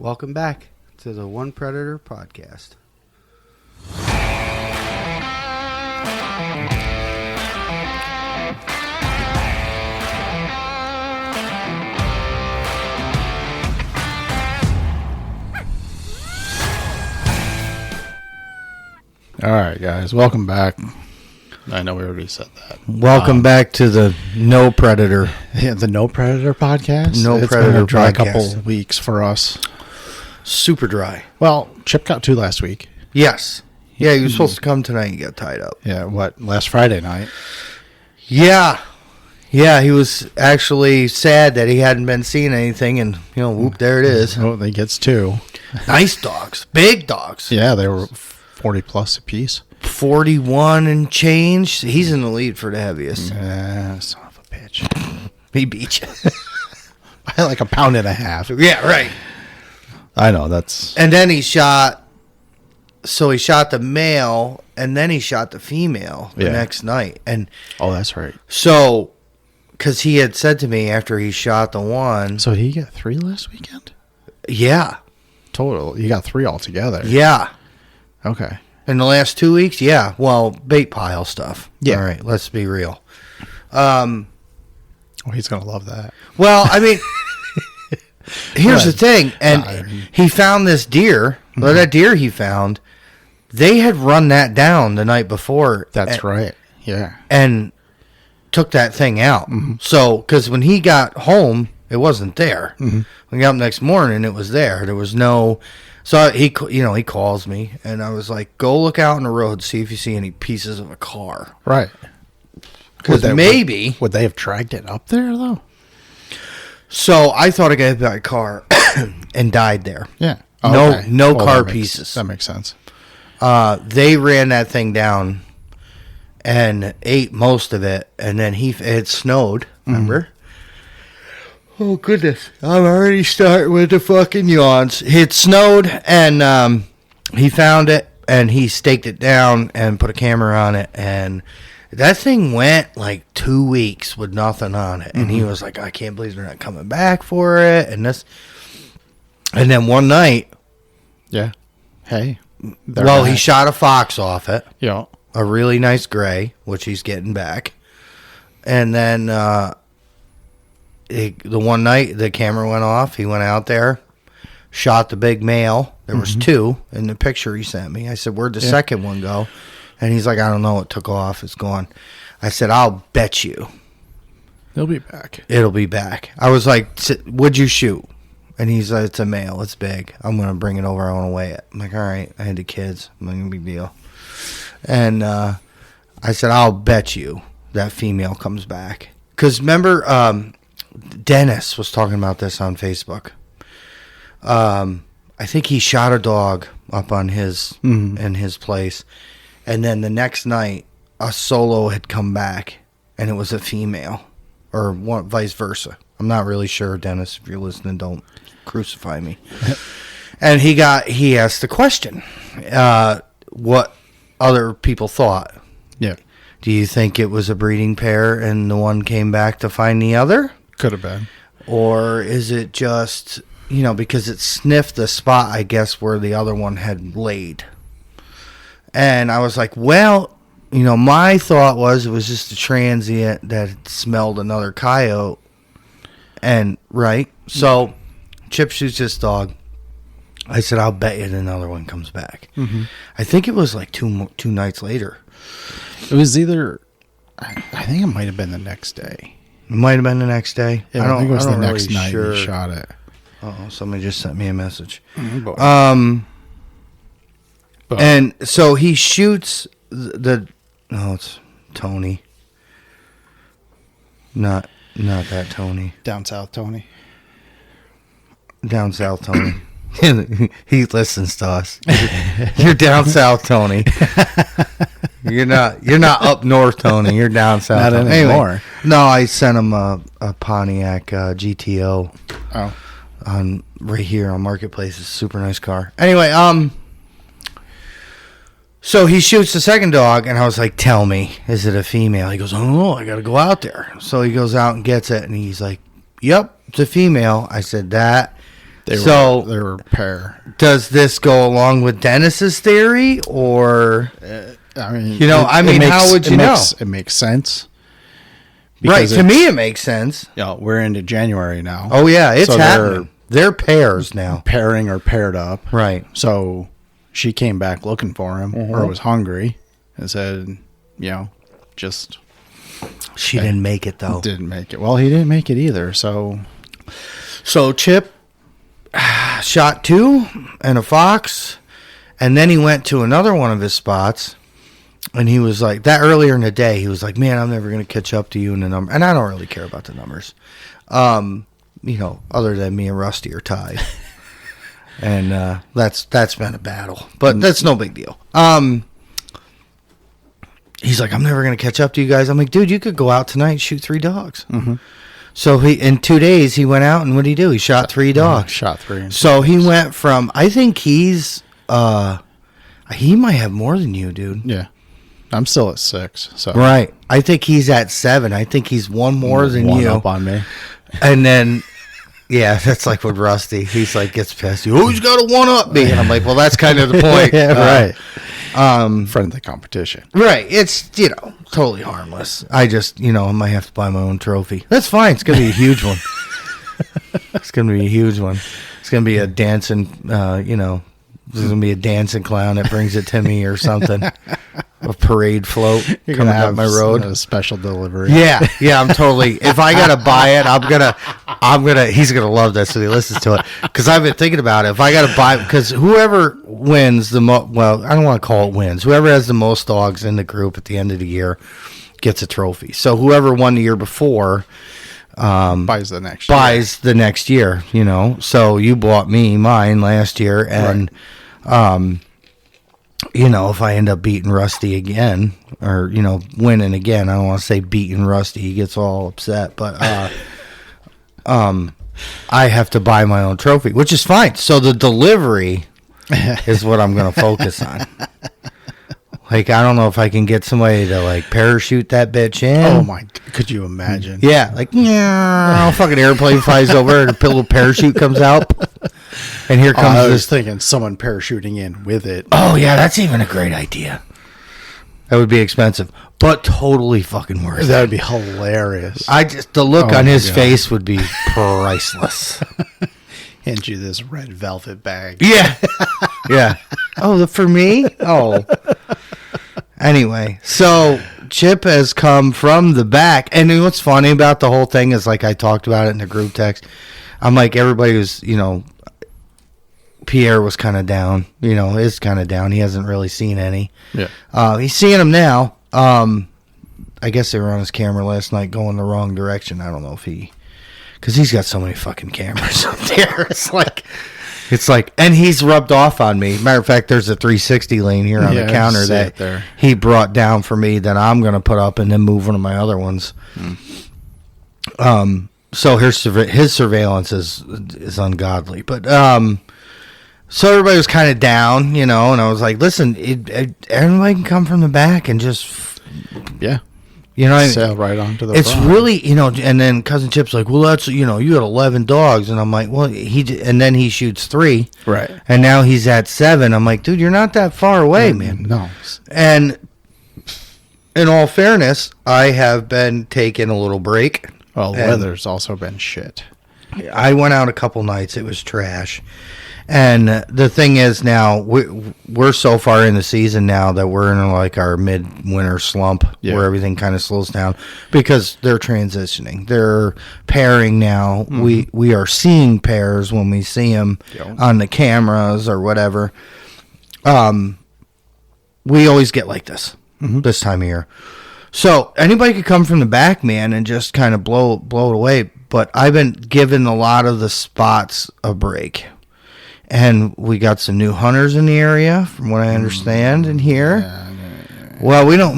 Welcome back to the One Predator podcast. All right, guys, welcome back. I know we already said that. Welcome back to the No Predator. Yeah, the No Predator podcast. No It's Predator been a dry podcast. couple weeks for us. Super dry. Well, Chip got 2 last week. Yes. Yeah, you were supposed to come tonight. You got tied up. Yeah, last Friday night? Yeah. Yeah, he was actually sad that he hadn't been seeing anything, and, whoop, there it is. Oh, they gets 2. Nice dogs. Big dogs. Yeah, they were 40 plus a piece. 41 and change. He's in the lead for the heaviest. Son of a bitch. He beat you. By like a pound and a half. Yeah, right. I know, that's... And then he shot the male, and then he shot the female the next night. And oh, that's right. so, because he had said to me after he shot the one. So he got 3 last weekend? Yeah. Total. You got 3 altogether. Yeah. Okay. In the last 2 weeks? Yeah. Well, bait pile stuff. Yeah. All right, let's be real. Oh, he's going to love that. Well, I mean, here's the thing. And he found this deer. Well, that deer he found, they had run that down the night before. That's right. Yeah. And took that thing out. Mm-hmm. So, because when he got home, it wasn't there. Mm-hmm. When he got up next morning, it was there. There was no... So, he calls me, and I was like, go look out on the road, see if you see any pieces of a car. Right. Because maybe... Would they have dragged it up there, though? So, I thought I got hit by a car and died there. Yeah. Oh, okay. No car pieces. That makes sense. They ran that thing down and ate most of it, and then it snowed, remember? Mm-hmm. Oh, goodness. I'm already starting with the fucking yawns. It snowed, and he found it, and he staked it down and put a camera on it, and that thing went like 2 weeks with nothing on it. And he was like, I can't believe they're not coming back for it, and this. And then one night. Yeah. Hey. He shot a fox off it. Yeah. A really nice gray, which he's getting back. And then the one night the camera went off, he went out there, shot the big male. There was 2 in the picture he sent me. I said, where'd the second one go? And he's like, I don't know. It took off. It's gone. I said, I'll bet you. They'll be back. It'll be back. I was like, what'd you shoot? And he's like, it's a male. It's big. I'm going to bring it over. I want to weigh it. I'm like, all right. I had the kids. I'm like, no big deal. And I said, I'll bet you that female comes back. Because remember, Dennis was talking about this on Facebook. I think he shot a dog up on his in his place. And then the next night, a solo had come back, and it was a female. Or vice versa. I'm not really sure, Dennis. If you're listening, don't crucify me. And he asked the question, what other people thought. Yeah. Do you think it was a breeding pair and the one came back to find the other? Could have been. Or is it just, because it sniffed the spot, I guess, where the other one had laid. And I was like, well, my thought was it was just a transient that smelled another coyote. And, right? So, Chip shoots this dog. I said, I'll bet you another one comes back. Mm-hmm. I think it was like two nights later. It was either, I think it might have been the next day. It might have been the next day. Yeah, I think it was the next night he shot it. Oh, somebody just sent me a message. Mm-hmm. And so he shoots it's Tony. Not that Tony. Down south Tony. Down south Tony. He listens to us. You're down south Tony. You're not up north Tony. You're down south. Not anymore. Anyway, no, I sent him a Pontiac GTO. Oh. On right here on Marketplace. It's a super nice car. Anyway, so he shoots the second dog, and I was like, tell me, is it a female? He goes, oh, I got to go out there. So he goes out and gets it, and he's like, yep, it's a female. I said, that They were a pair. Does this go along with Dennis's theory, or I mean, how would you know? It makes sense. Right, to me it makes sense. We're into January now. Oh yeah, it's happening. They're pairs now. Pairing or paired up. Right. So she came back looking for him or was hungry and said, just... She didn't make it, though. Didn't make it. Well, he didn't make it either, so... So Chip shot 2 and a fox, and then he went to another one of his spots, and he was like, that earlier in the day, he was like, man, I'm never going to catch up to you in the number. And I don't really care about the numbers. Other than me and Rusty are tied. And that's been a battle. But that's no big deal. He's like, I'm never going to catch up to you guys. I'm like, dude, you could go out tonight and shoot 3 dogs. Mm-hmm. So in 2 days, he went out, and what did he do? He shot 3 dogs. Shot 3. So he went from, I think he might have more than you, dude. Yeah. I'm still at 6. So right. I think he's at 7. I think he's one more than you. One up on me. And then, yeah, that's like with Rusty. He's like, gets pissed. You always got to one-up me. And I'm like, well, that's kind of the point. Yeah, right. Friendly competition. Right. It's, totally harmless. I just, I might have to buy my own trophy. That's fine. It's going to be a huge one. It's going to be a huge one. It's going to be a dancing, there's going to be a dancing clown that brings it to me or something. A parade float coming up my road. A special delivery. Yeah, I'm totally. If I gotta buy it, I'm gonna. He's gonna love this when he listens to it, because I've been thinking about it. If I gotta buy, because whoever wins the well, I don't want to call it wins. Whoever has the most dogs in the group at the end of the year gets a trophy. So whoever won the year before buys the next year. So you bought me mine last year, and if I end up beating Rusty again, or, winning again, I don't want to say beating Rusty. He gets all upset, but I have to buy my own trophy, which is fine. So the delivery is what I'm going to focus on. Like, I don't know if I can get somebody to, parachute that bitch in. Oh, my, could you imagine? Yeah, fucking airplane flies over and a little parachute comes out. And here comes I was thinking someone parachuting in with it. Oh, yeah, that's even a great idea. That would be expensive, but totally fucking worth it. That would be hilarious. The look on his face would be priceless. Hand you this red velvet bag. Yeah. Yeah. Oh, for me? Oh. Anyway, so Chip has come from the back. And what's funny about the whole thing is, like I talked about it in the group text, I'm like, everybody was, Pierre was kind of down, is kind of down. He hasn't really seen any. Yeah. He's seeing them now. I guess they were on his camera last night going the wrong direction. I don't know if because he's got so many fucking cameras up there. It's like, and he's rubbed off on me. Matter of fact, there's a 360 lane here on the counter that he brought down for me that I'm going to put up and then move one of my other ones. So his surveillance is ungodly, but so everybody was kind of down, and I was like, listen, everybody can come from the back and just sail right onto the it's front. Really, and then Cousin Chip's like, well, that's, you had 11 dogs, and I'm like, well, and then he shoots 3, right, and now he's at 7. I'm like, dude, you're not that far away, man. No. And in all fairness, I have been taking a little break. Well, the weather's also been shit. I went out a couple nights. It was trash. And the thing is now, we're so far in the season now that we're in our mid-winter slump where everything kind of slows down because they're transitioning. They're pairing now. Mm-hmm. We are seeing pairs when we see them on the cameras or whatever. We always get like this this time of year. So anybody could come from the back, man, and just kind of blow it away. But I've been giving a lot of the spots a break. And we got some new hunters in the area, from what I understand in here. Yeah. Well, we're not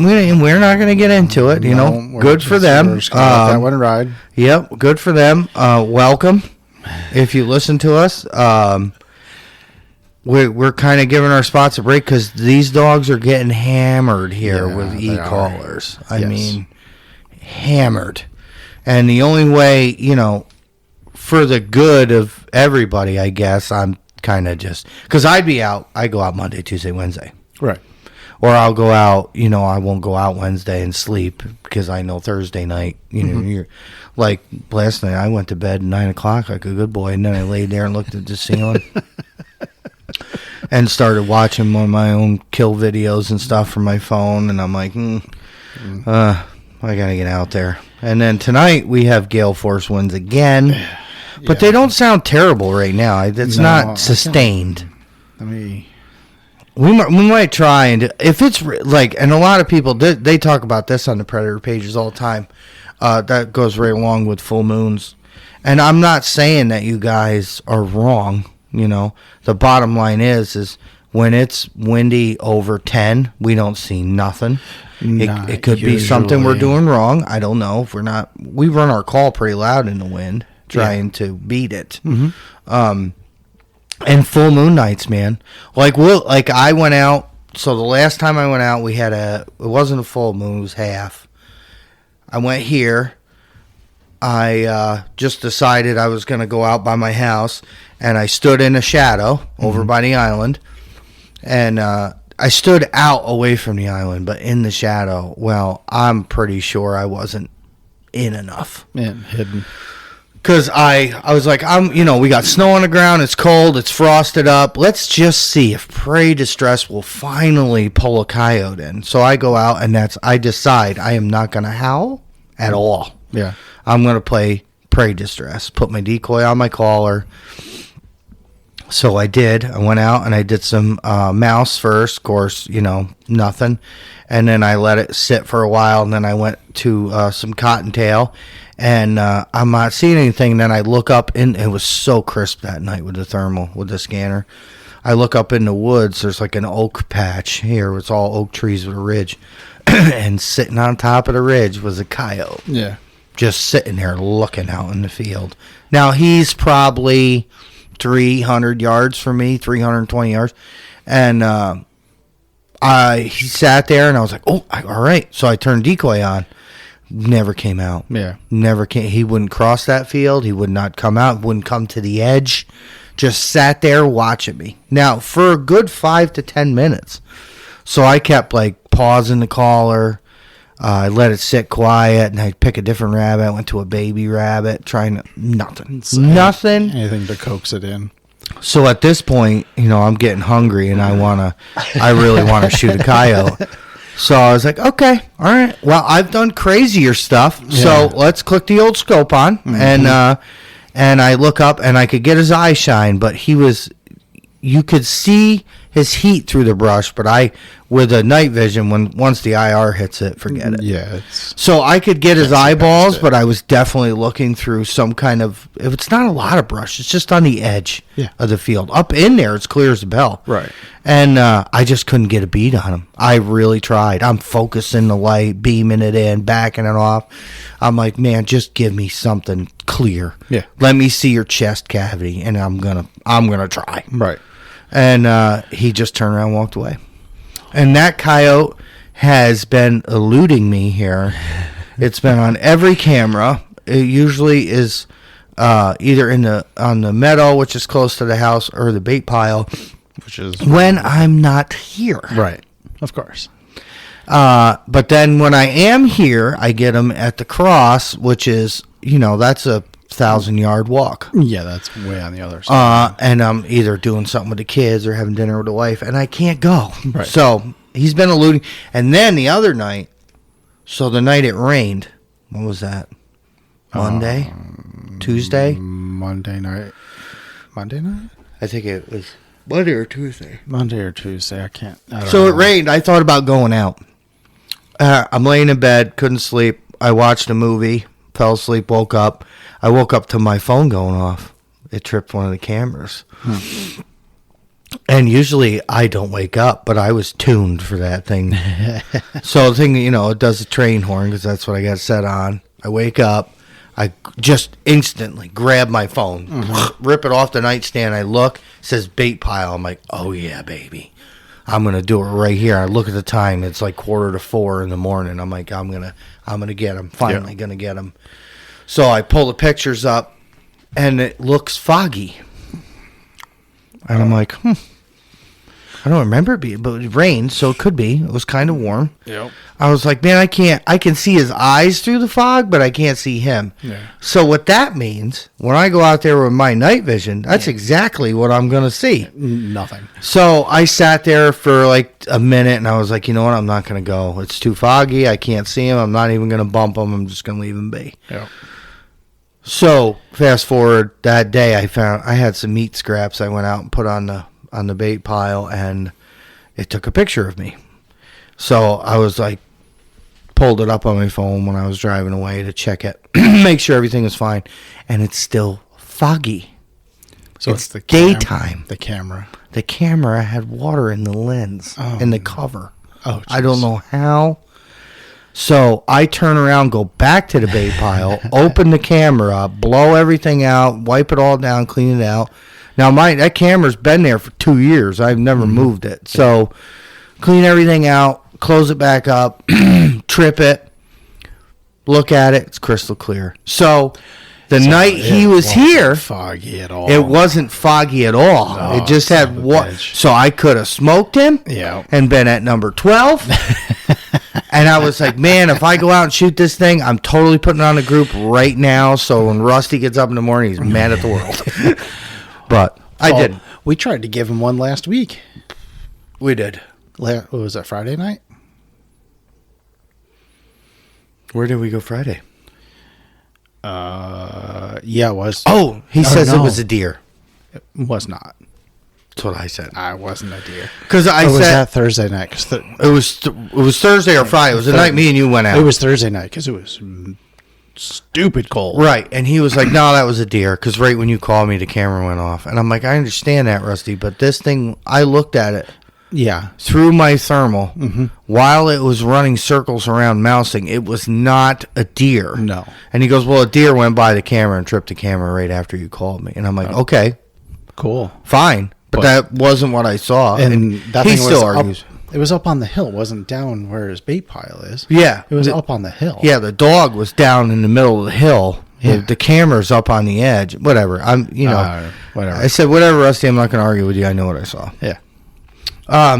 going to get into it. Good for them. We're just gonna let that one ride. Yep, good for them. Welcome, if you listen to us. We're kind of giving our spots a break because these dogs are getting hammered here with e-collars. I mean, hammered. And the only way, for the good of everybody, I guess, I'm kind of just, because I go out Monday, Tuesday, Wednesday. Right. Or I'll go out, I won't go out Wednesday and sleep because I know Thursday night, you're like last night I went to bed at 9 o'clock like a good boy, and then I laid there and looked at the ceiling and started watching one of my own kill videos and stuff from my phone, and I'm like, I gotta get out there. And then tonight we have gale force winds again, but they don't sound terrible right now. It's not sustained. We might try, and if it's like, and a lot of people they talk about this on the Predator pages all the time. That goes right along with full moons, and I'm not saying that you guys are wrong. The bottom line is when it's windy over 10, we don't see nothing. It could be something we're doing wrong. I don't know if we run our call pretty loud in the wind, trying to beat it. And full moon nights, man. I went out. So the last time I went out, it wasn't a full moon, it was half. I went here. I just decided I was going to go out by my house, and I stood in a shadow over by the island. And I stood out away from the island, but in the shadow. Well, I'm pretty sure I wasn't in enough. Yeah, hidden. Because I was like, we got snow on the ground, it's cold, it's frosted up. Let's just see if Prey Distress will finally pull a coyote in. So I go out, and I decide I am not going to howl at all. Yeah. I'm going to play Prey Distress, put my decoy on my collar. So I did. I went out, and I did some mouse first, of course, nothing. And then I let it sit for a while, and then I went to some cottontail. And I'm not seeing anything. And then I look up, and it was so crisp that night with the scanner. I look up in the woods. There's like an oak patch here. It's all oak trees with a ridge. And sitting on top of the ridge was a coyote. Yeah. Just sitting there looking out in the field. Now, he's probably 300 yards from me, 320 yards. And he sat there, and I was like, all right. So I turned decoy on. Never came out. Yeah. Never came. He wouldn't cross that field. He would not come out. Wouldn't come to the edge. Just sat there watching me. Now, for a good 5 to 10 minutes. So I kept pausing the collar. I let it sit quiet, and I'd pick a different rabbit. I went to a baby rabbit, trying nothing. Nothing. Anything to coax it in. So at this point, I'm getting hungry, and I really want to shoot a coyote. So I was like, okay, all right. Well, I've done crazier stuff, so let's click the old scope on, and I look up, and I could get his eye shine, but you could see his heat through the brush, but with a night vision, once the IR hits it, forget it. Yeah. So I could get his eyeballs, but I was definitely looking through some kind of, if it's not a lot of brush, it's just on the edge of the field. Up in there, it's clear as a bell. Right. And I just couldn't get a beat on him. I really tried. I'm focusing the light, beaming it in, backing it off. I'm like, man, just give me something clear. Yeah. Let me see your chest cavity, and I'm gonna try. Right. And he just turned around and walked away. And that coyote has been eluding me here. It's been on every camera. It usually is either on the meadow, which is close to the house, or the bait pile, which is when I'm not here. Right. Of course. But then when I am here, I get him at the cross, which is, that's a 1,000-yard walk. Yeah, that's way on the other side. And I'm either doing something with the kids or having dinner with the wife, and I can't go. Right. So he's been eluding. And then the other night, so the night it rained, what was that? Monday? Tuesday? Monday night. I think it was Monday or Tuesday. I don't So know. it rained. I thought about going out. I'm laying in bed, couldn't sleep. I watched a movie, fell asleep, woke up. I woke up to my phone going off. It tripped one of the cameras. And usually I don't wake up, but I was tuned for that thing. So the thing, it does a train horn because that's what I got set on. I wake up. I just instantly grab my phone, rip it off the nightstand. I look, it says bait pile. I'm like, oh, yeah, baby. I'm going to do it right here. I look at the time. It's like 3:45 in the morning. I'm like, I'm going to get him. Finally going to get him. So I pull the pictures up, and it looks foggy. And I'm like, I don't remember it being, but it rained, so it could be. It was kind of warm. Yep. I was like, man, I can see his eyes through the fog, but I can't see him. Yeah. So what that means, when I go out there with my night vision, that's exactly what I'm going to see. Nothing. So I sat there for like a minute, and I was like, you know what? I'm not going to go. It's too foggy. I can't see him. I'm not even going to bump him. I'm just going to leave him be. Yep. So fast forward that day, I had some meat scraps I went out and put on the bait pile, and it took a picture of me. So I was like, pulled it up on my phone when I was driving away to check it, make sure everything was fine, and it's still foggy. So it's the daytime. The camera. The camera had water in the lens, in the cover. Oh, geez. I don't know how. So I turn around, go back to the bait pile, open the camera up, blow everything out, wipe it all down, clean it out. Now that camera's been there for 2 years. I've never moved it. So clean everything out, close it back up, trip it, look at it. It's crystal clear. So the night he was here, foggy at all. it wasn't foggy at all. No, it just had water. So I could have smoked him and been at number 12. And I was like, man, if I go out and shoot this thing, I'm totally putting it on the group right now. So when Rusty gets up in the morning, he's mad at the world. But I didn't. We tried to give him one last week. We did. What was that, Friday night? Where did we go Friday? Yeah, it was. Oh, he says it was a deer. It was not. That's what I said. I wasn't a deer. Because I was said that Thursday night. it was Thursday or Friday. It was the night me and you went out. It was Thursday night because it was stupid cold. Right, and he was like, no, that was a deer, because right when you called me, the camera went off. And I'm like, I understand that, Rusty, but this thing, I looked at it through my thermal while it was running circles around mousing. It was not a deer. No. And he goes, well, a deer went by the camera and tripped the camera right after you called me. And I'm like, okay, cool, fine. But that wasn't what I saw. And that he thing still was argues. It was up on the hill. It wasn't down where his bait pile is. Yeah. It was up on the hill. Yeah, the dog was down in the middle of the hill. Yeah. The camera's up on the edge. Whatever. Whatever. I said, whatever, Rusty, I'm not going to argue with you. I know what I saw. Yeah.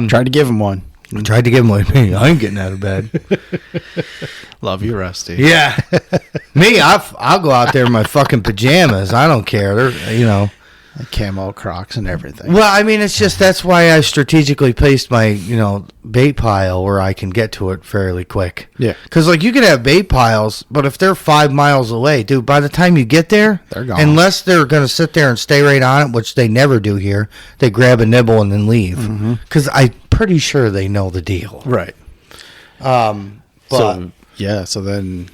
Tried to give him one. I tried to give him one. I ain't getting out of bed. Love you, Rusty. Yeah. Me, I'll go out there in my fucking pajamas. I don't care. They're, Camo Crocs and everything. Well, I mean, it's just that's why I strategically placed my, bait pile where I can get to it fairly quick. Yeah. Because, you can have bait piles, but if they're 5 miles away, dude, by the time you get there, they're gone. Unless they're going to sit there and stay right on it, which they never do here, they grab a nibble and then leave. Because I'm pretty sure they know the deal. Right. So then...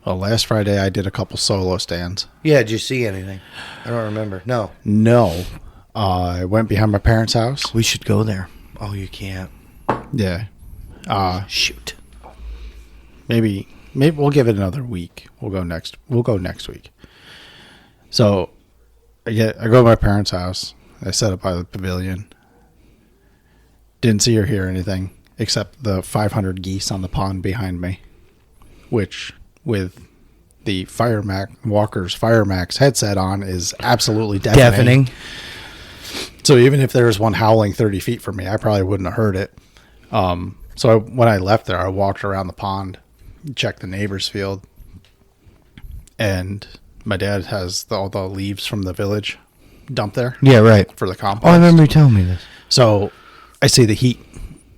Well, last Friday I did a couple solo stands. Yeah, did you see anything? I don't remember. No. I went behind my parents' house. We should go there. Oh, you can't. Yeah. Shoot. Maybe we'll give it another week. We'll go next week. So I go to my parents' house. I set up by the pavilion. Didn't see or hear anything except the 500 geese on the pond behind me, which with the Walker's Firemax headset on is absolutely deafening. So even if there was one howling 30 feet from me, I probably wouldn't have heard it. So when I left there, I walked around the pond, checked the neighbor's field, and my dad has all the leaves from the village dumped there. Yeah, right. For the compost. Oh, I remember you telling me this. So I see the heat.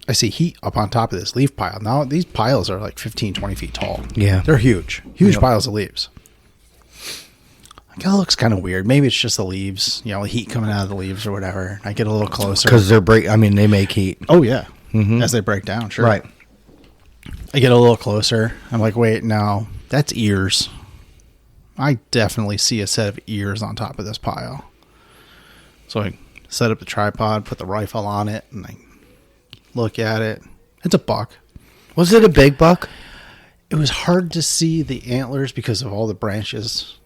I see heat up on top of this leaf pile. Now, these piles are like 15, 20 feet tall. Yeah. They're huge. Huge piles of leaves. That looks kind of weird. Maybe it's just the leaves, the heat coming out of the leaves or whatever. I get a little closer. Because they make heat. Oh, yeah. As they break down, sure. Right. I get a little closer. I'm like, wait, no, that's ears. I definitely see a set of ears on top of this pile. So I set up the tripod, put the rifle on it, and I look at it. It's a buck. Was it a big buck? It was hard to see the antlers because of all the branches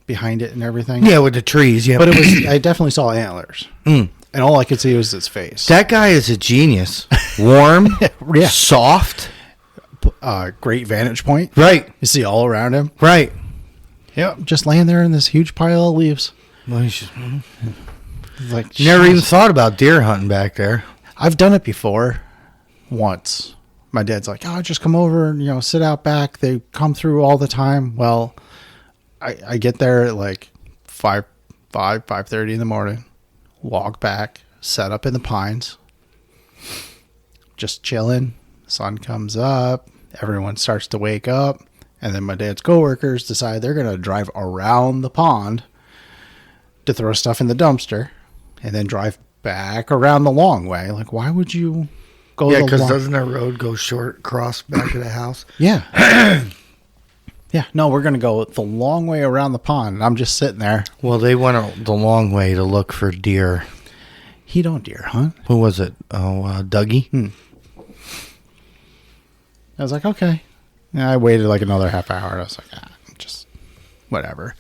behind it and everything. Yeah, with the trees. Yeah, but I definitely saw antlers, and all I could see was its face. That guy is a genius. Warm, soft, great vantage point. Right, you see all around him. Right. Yep, just laying there in this huge pile of leaves. Well, Like, never even thought about deer hunting back there. I've done it before, once. My dad's like, "Oh, just come over and sit out back." They come through all the time. Well, I get there at like 5:30 in the morning. Walk back, set up in the pines, just chilling. Sun comes up, everyone starts to wake up, and then my dad's coworkers decide they're going to drive around the pond to throw stuff in the dumpster, and then drive back around the long way. Like, why would you go? Yeah, because doesn't that road go short across back of the house? Yeah. Yeah, no, we're going to go the long way around the pond, and I'm just sitting there. Well, they went the long way to look for deer. He don't deer hunt. Who was it? Oh, Dougie? I was like, okay. And I waited like another half hour. And I was like, just whatever.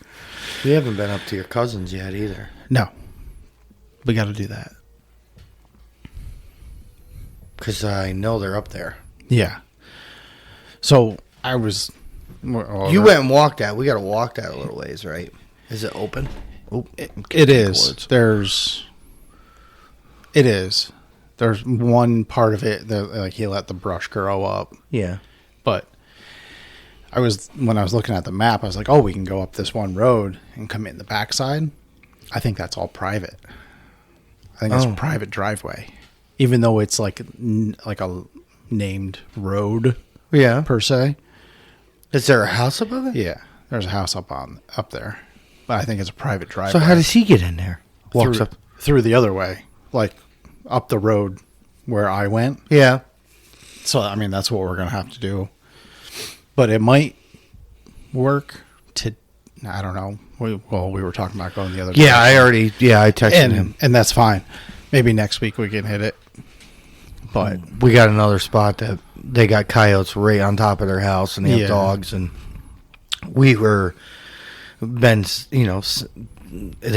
We haven't been up to your cousins yet either. No. We got to do that. Because I know they're up there. Yeah. So I was... You went and walked that. We got to walk that a little ways, right? Is it open? Oh, it is. It is. There's one part of it that like he let the brush grow up. Yeah. But when I was looking at the map, I was like, oh, we can go up this one road and come in the backside. I think that's all private. I think it's a private driveway, even though it's like a named road. Yeah. Per se. Is there a house above it? Yeah, there's a house up there, but I think it's a private driveway. So how does he get in there? Walks up through the other way, like up the road where I went. Yeah. So I mean, that's what we're gonna have to do. But it might work to. I don't know. We were talking about going the other. Yeah, direction. I texted him, and that's fine. Maybe next week we can hit it. But we got another spot that they got coyotes right on top of their house, and they have dogs, and they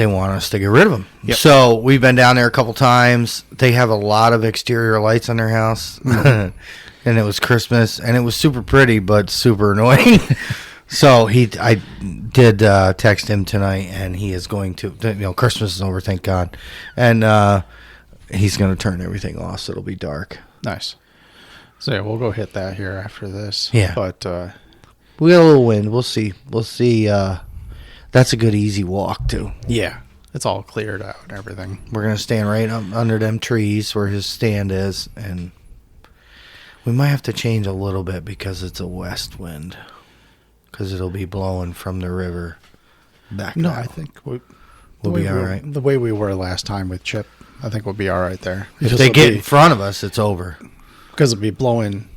want us to get rid of them. Yep. So we've been down there a couple times. They have a lot of exterior lights on their house, and it was Christmas, and it was super pretty, but super annoying. So I did text him tonight, and he is going to, Christmas is over, thank God, and he's going to turn everything off, so it'll be dark. Nice. So yeah, we'll go hit that here after this. Yeah. But we got a little wind. We'll see. That's a good easy walk too. Yeah. It's all cleared out and everything. We're gonna stand right up under them trees where his stand is, and we might have to change a little bit because it's a west wind. Because it'll be blowing from the river back. No, out. I think we'll be all right. The way we were last time with Chip, I think we'll be all right there. If they get in front of us, it's over. Because it'll be blowing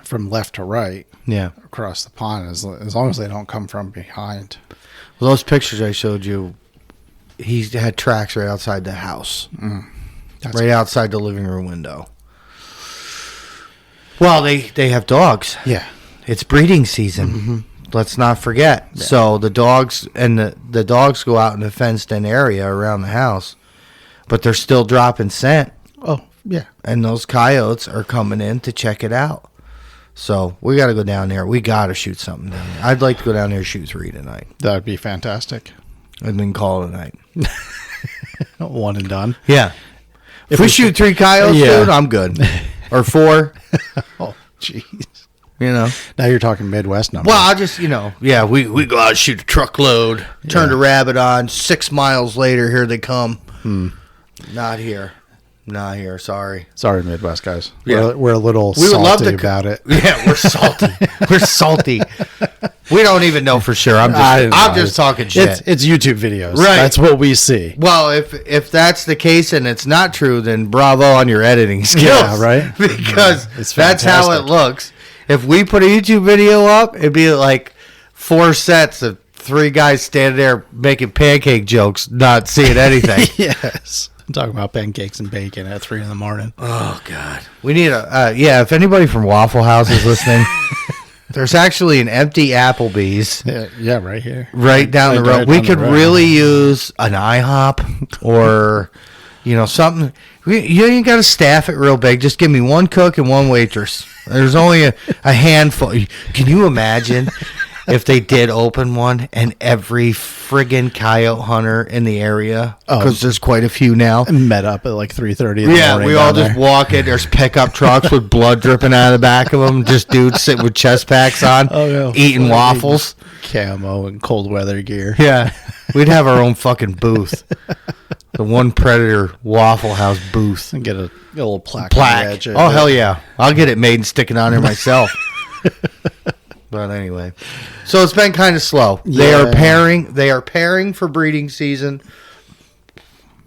from left to right across the pond as long as they don't come from behind. Well, those pictures I showed you, he had tracks right outside the house. Right outside the living room window. Well, they have dogs. Yeah. It's breeding season. Mm-hmm. Let's not forget. Yeah. So the dogs the dogs go out in the fenced-in area around the house, but they're still dropping scent. Oh, yeah. And those coyotes are coming in to check it out. So we got to go down there. We got to shoot something down there. I'd like to go down there and shoot 3 tonight. That would be fantastic. And then call it a night. One and done. Yeah. If we shoot 3 coyotes, dude, I'm good. Or 4. Oh, jeez. Now you're talking Midwest numbers. Well, I'll just, we go out and shoot a truckload, turn the rabbit on, 6 miles later, here they come. Not here. Sorry. Sorry, Midwest guys. Yeah. We're a little salty about it. Yeah, we're salty. We're salty. We don't even know for sure. I'm just talking shit. It's YouTube videos. Right. That's what we see. Well, if that's the case and it's not true, then bravo on your editing skills. Yeah, right? Because that's how it looks. If we put a YouTube video up, it'd be like 4 sets of 3 guys standing there making pancake jokes, not seeing anything. Yes. I'm talking about pancakes and bacon at 3 a.m. Oh, God. We need if anybody from Waffle House is listening, there's actually an empty Applebee's. Yeah, right here. Right down the road. We could really use an IHOP or, something. You ain't got to staff it real big. Just give me 1 cook and 1 waitress. There's only a handful. Can you imagine if they did open one, and every friggin' coyote hunter in the area, because there's quite a few now, met up at like 3:30 in the morning. We all just walk in. There's pickup trucks with blood dripping out of the back of them. Just dudes sitting with chest packs on, eating waffles. Camo and cold weather gear. Yeah. We'd have our own fucking booth. The One Predator Waffle House booth. And get a little plaque. On the edge oh, hell yeah. I'll get it made and stick it on there myself. But anyway. So it's been kind of slow. Yeah. They are pairing for breeding season.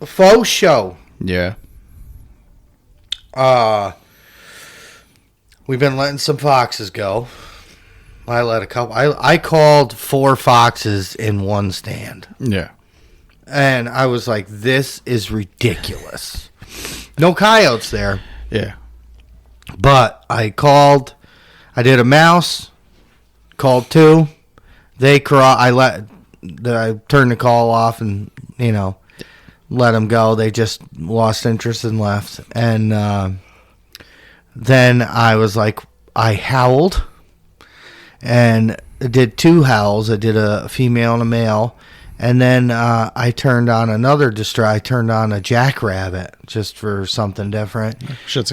Faux show. Yeah. We've been letting some foxes go. I let a couple. I called 4 foxes in one stand. Yeah. And I was like, this is ridiculous. No coyotes there. Yeah. But I did a mouse, called 2. I turned the call off and, let them go. They just lost interest and left. And then I was like, I howled and did 2 howls. I did a female and a male. And then I turned on I turned on a jackrabbit just for something different.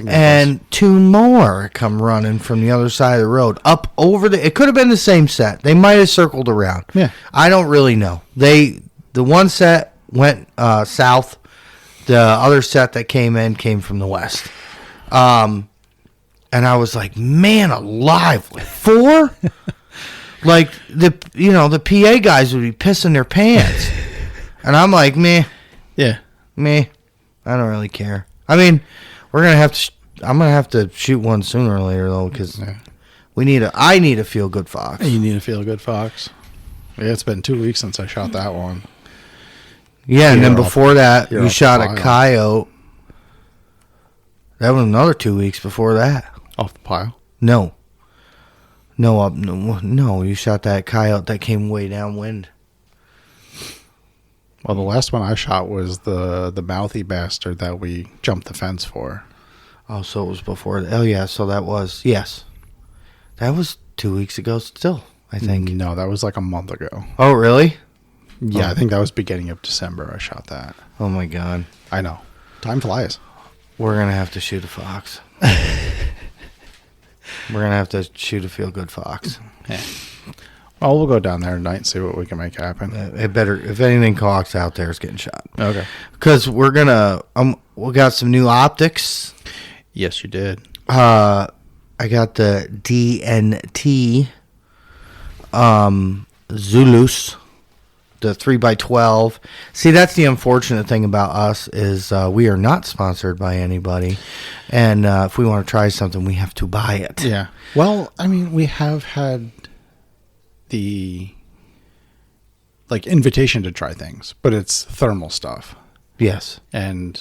And 2 more come running from the other side of the road up over it could have been the same set. They might have circled around. Yeah. I don't really know. The one set went south. The other set that came from the west. And I was like, man alive, like 4? Like the PA guys would be pissing their pants, and I'm like, meh, I don't really care. I mean, we're gonna have to. I'm gonna have to shoot one sooner or later though, because I need a feel good fox. You need a feel good fox. Yeah, it's been 2 weeks since I shot that one. Yeah, and then before that, we shot a coyote. That was another 2 weeks before that. Off the pile? No, you shot that coyote that came way downwind. Well, the last one I shot was the mouthy bastard that we jumped the fence for. Oh, so it was before. Oh, yeah, so that was, yes. That was 2 weeks ago still, I think. No, that was like a month ago. Oh, really? Yeah, I think that was beginning of December I shot that. Oh, my God. I know. Time flies. We're going to have to shoot a fox. We're going to have to shoot a feel-good fox. Yeah. Well, we'll go down there tonight and see what we can make happen. If anything cocks out there, it's getting shot. Okay. Because we're going to... we got some new optics. Yes, you did. I got the DNT Zulus, the 3x12. See, that's the unfortunate thing about us is we are not sponsored by anybody. And if we want to try something, we have to buy it. Yeah. Well, I mean, we have had the invitation to try things, but it's thermal stuff. Yes. And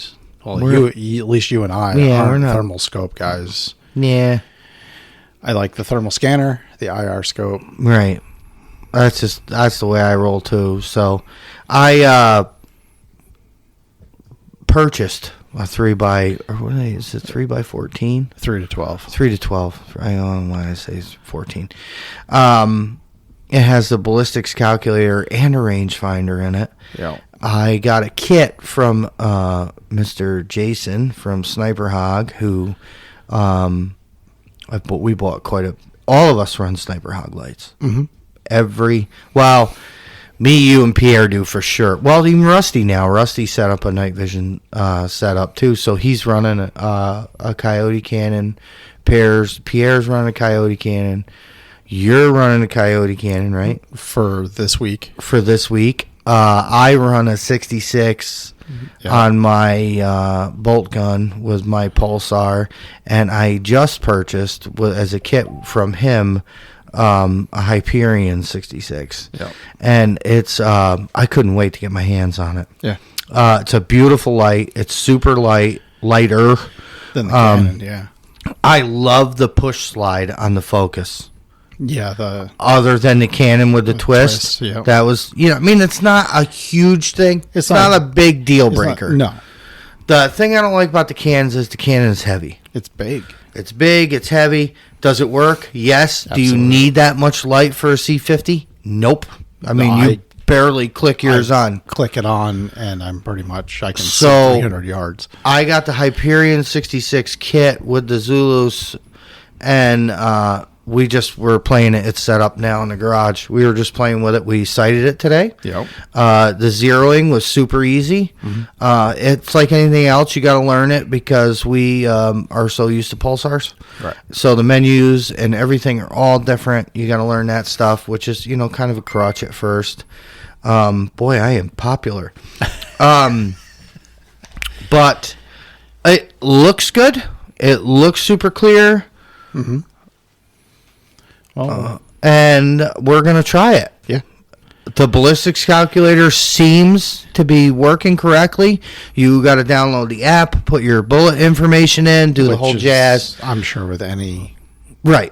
at least you and I aren't thermal scope guys. Yeah. I like the thermal scanner, the IR scope. Right. That's the way I roll too. So I purchased a 3x14? 3 to 12. 3 to 12. I don't know why I say 14. It has the ballistics calculator and a rangefinder in it. Yeah. I got a kit from Mr. Jason from Sniper Hog, who we bought all of us run Sniper Hog lights. Mm-hmm. Me, you, and Pierre do for sure. Well, even Rusty now. Rusty set up a night vision setup too, so he's running a Coyote Cannon. Pierre's running a Coyote Cannon. You're running a Coyote Cannon, right? For this week. I run a 66 on my bolt gun with my Pulsar, and I just purchased as a kit from him a Hyperion 66. Yep. And it's I couldn't wait to get my hands on it. Yeah. It's a beautiful light. It's super lighter than the Canon, yeah. I love the push slide on the Focus. Yeah, other than the Canon with the twist. Yeah. That was, it's not a huge thing. It's not a big deal breaker. No. The thing I don't like about the Canons is the Canon is heavy. It's big. It's big. It's heavy. Does it work? Yes. Absolutely. Do you need that much light for a C50? Nope. I mean, you barely click yours on. Click it on, and I'm pretty much, I can see So 300 yards. I got the Hyperion 66 kit with the Zulus, and we just were playing it. It's set up now in the garage. We were just playing with it. We sighted it today. Yep. The zeroing was super easy. It's like anything else. You got to learn it because we are so used to pulsars. Right. So the menus and everything are all different. You got to learn that stuff, which is, kind of a crutch at first. Boy, I am popular. But it looks good. It looks super clear. Mm-hmm. Well, And we're going to try it. yeah. The ballistics calculator seems to be working correctly. You got to download the app, put your bullet information in, do the whole jazz. I'm sure with anything. You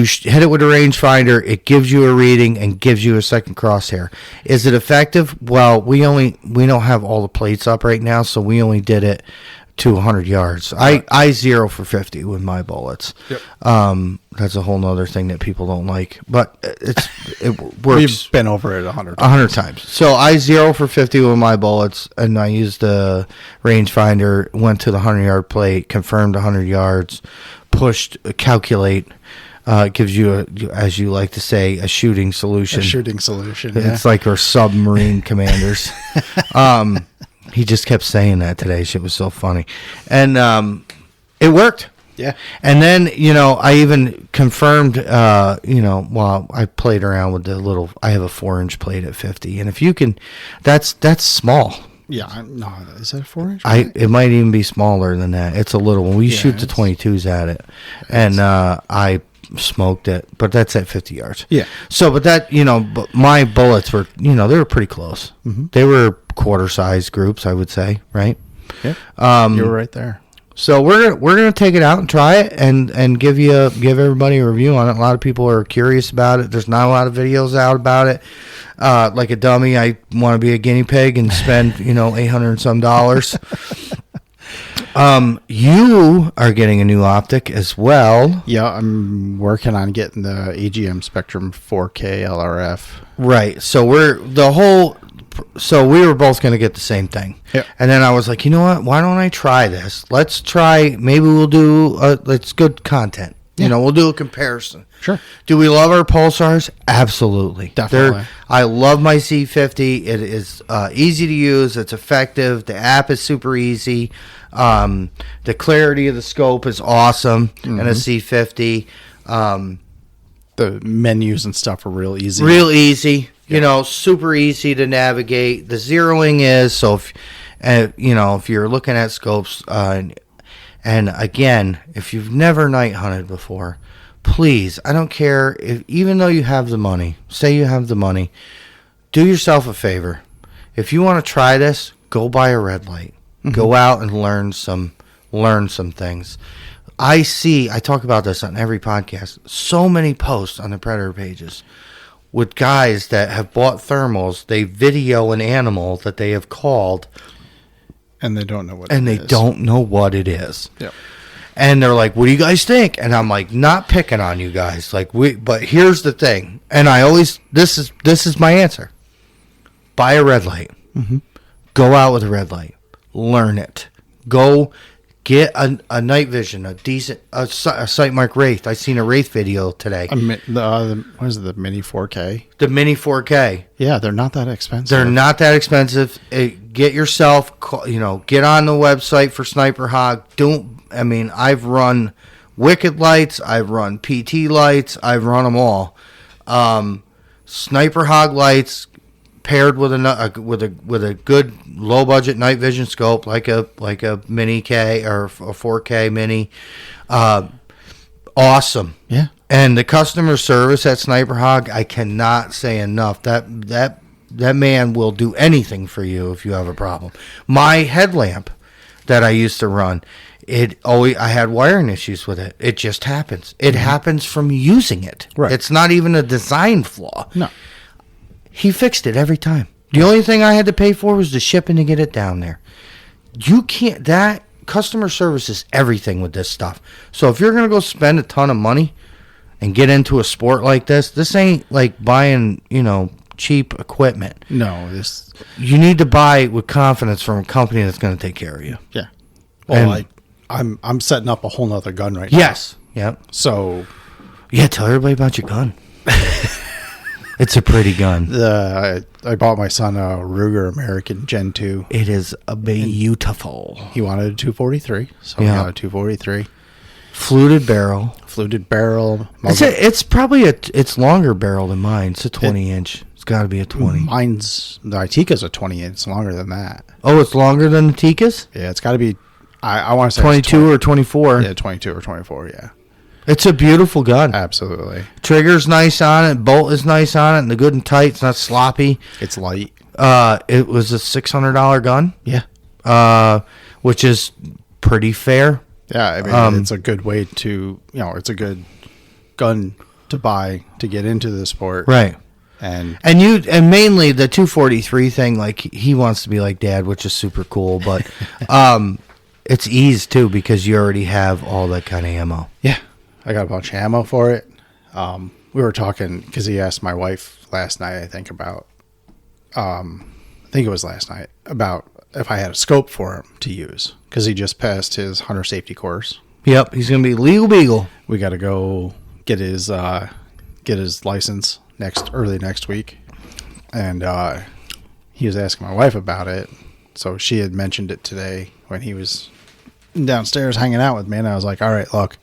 hit it with a rangefinder. It gives you a reading and gives you a second crosshair. Is it effective? Well, we don't have all the plates up right now, so we only did it to 100 yards. I 0 for 50 with my bullets. Yep. That's a whole nother thing that people don't like, but it works. We've been over it 100 times. 100 times. So I 0 for 50 with my bullets, and I used the rangefinder, went to the 100-yard plate, confirmed 100 yards, pushed, calculate, gives you, as you like to say, a shooting solution. A shooting solution, It's like our submarine commanders. He just kept saying that today. Shit was so funny. And it worked. Yeah. And then, I even confirmed, while I played around with the little, I have a 4-inch plate at 50. And if you can, that's small. Yeah. No, is that a 4-inch? It might even be smaller than that. It's a little one. We shoot the 22s at it. And I smoked it, but that's at 50 yards. Yeah. So, but that, but my bullets were, they were pretty close. Mm-hmm. They were quarter-size groups, I would say, right? Yeah. You were right there. So we're gonna take it out and try it and give everybody a review on it. A lot of people are curious about it. There's not a lot of videos out about it. Like a dummy, I want to be a guinea pig and spend $800 and some. You are getting a new optic as well. Yeah, I'm working on getting the AGM Spectrum 4K LRF. Right. So we were both going to get the same thing. Yep. And then I was like, you know what? Why don't I try this? Let's try. Maybe we'll do. It's good content. Yeah. We'll do a comparison. Sure. Do we love our pulsars? Absolutely. Definitely. I love my C50. It is easy to use. It's effective. The app is super easy. The clarity of the scope is awesome in a C50. The menus and stuff are real easy. Real easy. Super easy to navigate. The zeroing is so if you're looking at scopes, and again, if you've never night hunted before, please, I don't care even though you have the money, say you have the money, do yourself a favor. If you want to try this, go buy a red light. Mm-hmm. Go out and learn some things. I talk about this on every podcast. So many posts on the Predator pages with guys that have bought thermals. They video an animal that they have called, and they don't know what it is. Yep. And they're like, "What do you guys think?" And I'm like, "Not picking on you guys. But here's the thing." And I always this is my answer: buy a red light. Mm-hmm. Go out with a red light. Learn it. Go get a night vision, a decent sight mark Wraith. I seen a Wraith video today. What is it, the Mini 4K? The Mini 4K. Yeah, they're not that expensive. Get yourself, get on the website for Sniper Hog. I've run Wicked lights. I've run PT lights. I've run them all. Sniper Hog lights paired with a good low budget night vision scope like a Mini K or a 4K Mini. Awesome. Yeah. And the customer service at Sniper Hog, I cannot say enough. That man will do anything for you if you have a problem. My headlamp that I used to run, I had wiring issues with it. It just happens. It happens from using it. Right. It's not even a design flaw. No. He fixed it every time. The only thing I had to pay for was the shipping to get it down there. You can't. That customer service is everything with this stuff. So if you're going to go spend a ton of money and get into a sport like this ain't like buying, cheap equipment. No, You need to buy with confidence from a company that's going to take care of you. Yeah. Well, I'm setting up a whole nother gun right now. Yes. Yep. So, yeah, tell everybody about your gun. It's a pretty gun. I bought my son a Ruger American Gen 2. It is a beautiful. He wanted a 243, so we got a 243. Fluted barrel. It's probably it's longer barrel than mine. It's a 20-inch. It's got to be a 20. Mine's, the Itika's a 20-inch. It's longer than that. Oh, it's longer than the Tika's? Yeah, it's got to be, I want to say 22 or 24. Yeah, 22 or 24, yeah. It's a beautiful gun. Absolutely. Trigger's nice on it. Bolt is nice on it. And the good and tight. It's not sloppy. It's light. It was a $600 gun. Yeah. Which is pretty fair. Yeah, I mean, it's a good way to, it's a good gun to buy to get into the sport. Right. And mainly the 243 thing, like he wants to be like Dad, which is super cool. But it's ease too because you already have all that kind of ammo. Yeah. I got a bunch of ammo for it. We were talking because he asked my wife last night, I think it was last night, about if I had a scope for him to use because he just passed his hunter safety course. Yep, he's gonna be legal beagle. We got to go get his license early next week, and he was asking my wife about it. So she had mentioned it today when he was downstairs hanging out with me, and I was like, "All right, look."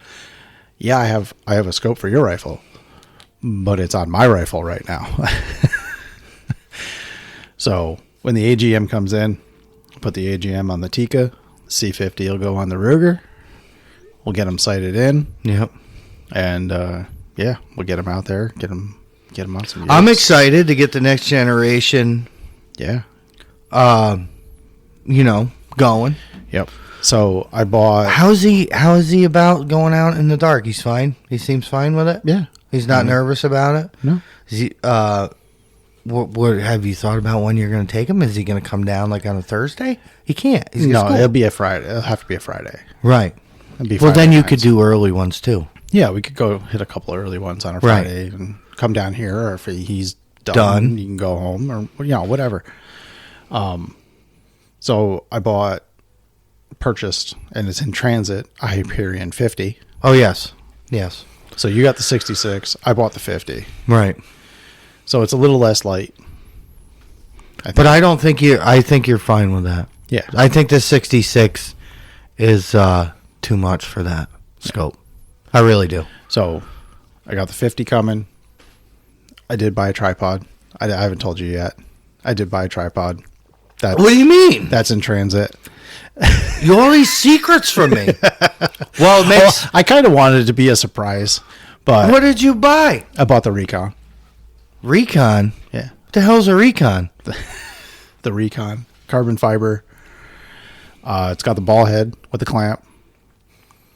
Yeah, I have a scope for your rifle, but it's on my rifle right now. So when the AGM comes in, put the AGM on the Tika, C50 will go on the Ruger. We'll get them sighted in. Yep. And we'll get them out there, get them on some. I'm excited to get the next generation. Yeah. Going. Yep. So I bought. How is he about going out in the dark? He's fine. He seems fine with it. Yeah. He's not nervous about it. No. Is he? What have you thought about when you're going to take him? Is he going to come down like on a Thursday? He can't. It'll be a Friday. It'll have to be a Friday. Right. Well, then you could do early ones too. Yeah, we could go hit a couple of early ones on a Friday and come down here, or if he's done, you can go home, or whatever. So I purchased, and it's in transit, a Hyperion 50. Oh yes. So you got the 66. I bought the 50. Right. So it's a little less light. But I don't think I think you're fine with that. Yeah. I think the 66 is too much for that scope. I really do. So I got the 50 coming. I did buy a tripod. I haven't told you yet. I did buy a tripod. What do you mean? That's in transit. You all these secrets from me. Well, I kind of wanted it to be a surprise, but what did you buy? I bought the Recon. Recon? Yeah. What the hell's a Recon? The Recon. Carbon fiber. It's got the ball head with the clamp.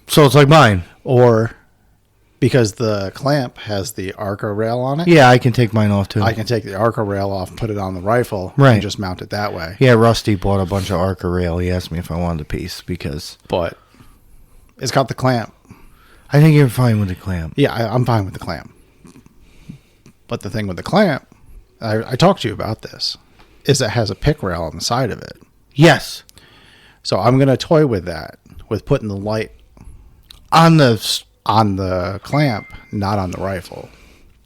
So it's like mine. Or because the clamp has the Arca rail on it. Yeah, I can take mine off too. I can take the Arca rail off, put it on the rifle, and just mount it that way. Yeah, Rusty bought a bunch of Arca rail. He asked me if I wanted a piece But it's got the clamp. I think you're fine with the clamp. Yeah, I'm fine with the clamp. But the thing with the clamp, I talked to you about this, is it has a pick rail on the side of it. Yes. So I'm going to toy with that, with putting the light on the clamp, not on the rifle.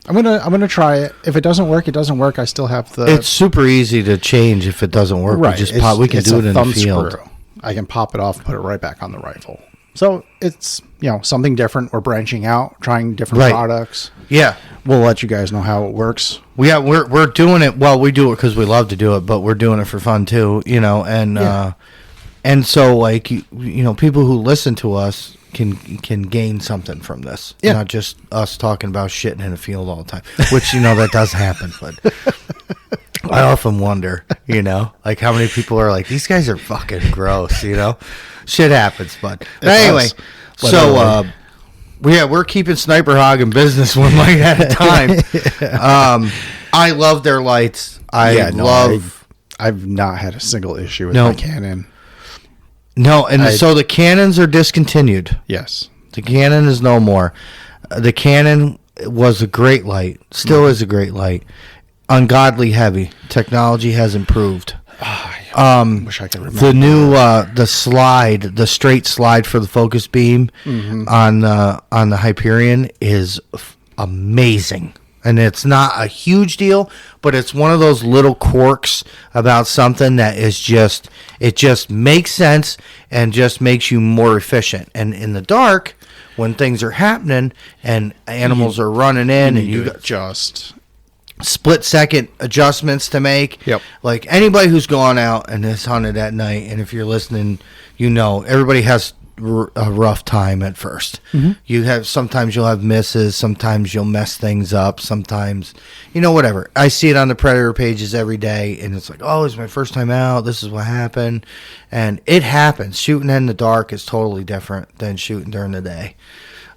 I'm gonna try it. If it doesn't work, it doesn't work. I still have the. It's super easy to change if it doesn't work. Right. We can do it in the field. Screw. I can pop it off and put it right back on the rifle. So it's something different. We're branching out, trying different products. Yeah, we'll let you guys know how it works. Yeah, we're doing it. Well, we do it because we love to do it, but we're doing it for fun too. And so like people who listen to us can gain something from this. Yeah. Not just us talking about shitting in the field all the time, which that does happen. But I often wonder, like how many people are like, these guys are fucking gross. Shit happens. But anyway, so we're keeping Sniper Hog in business one light at a time. I love their lights. I've not had a single issue with my Canon. No, and so the Canons are discontinued. Yes. The Canon is no more. The Canon was a great light. Still is a great light. Ungodly heavy. Technology has improved. Wish I could remember. The new the straight slide for the focus beam on the Hyperion is amazing. And it's not a huge deal, but it's one of those little quirks about something that is it just makes sense and just makes you more efficient. And in the dark, when things are happening and animals are running in and you got just split-second adjustments to make. Yep. Like anybody who's gone out and has hunted at night, and if you're listening, everybody has a rough time at first. Sometimes you'll have misses, sometimes you'll mess things up, sometimes whatever. I see it on the Predator pages every day, and it's like, oh, it's my first time out, this is what happened. And it happens. Shooting in the dark is totally different than shooting during the day.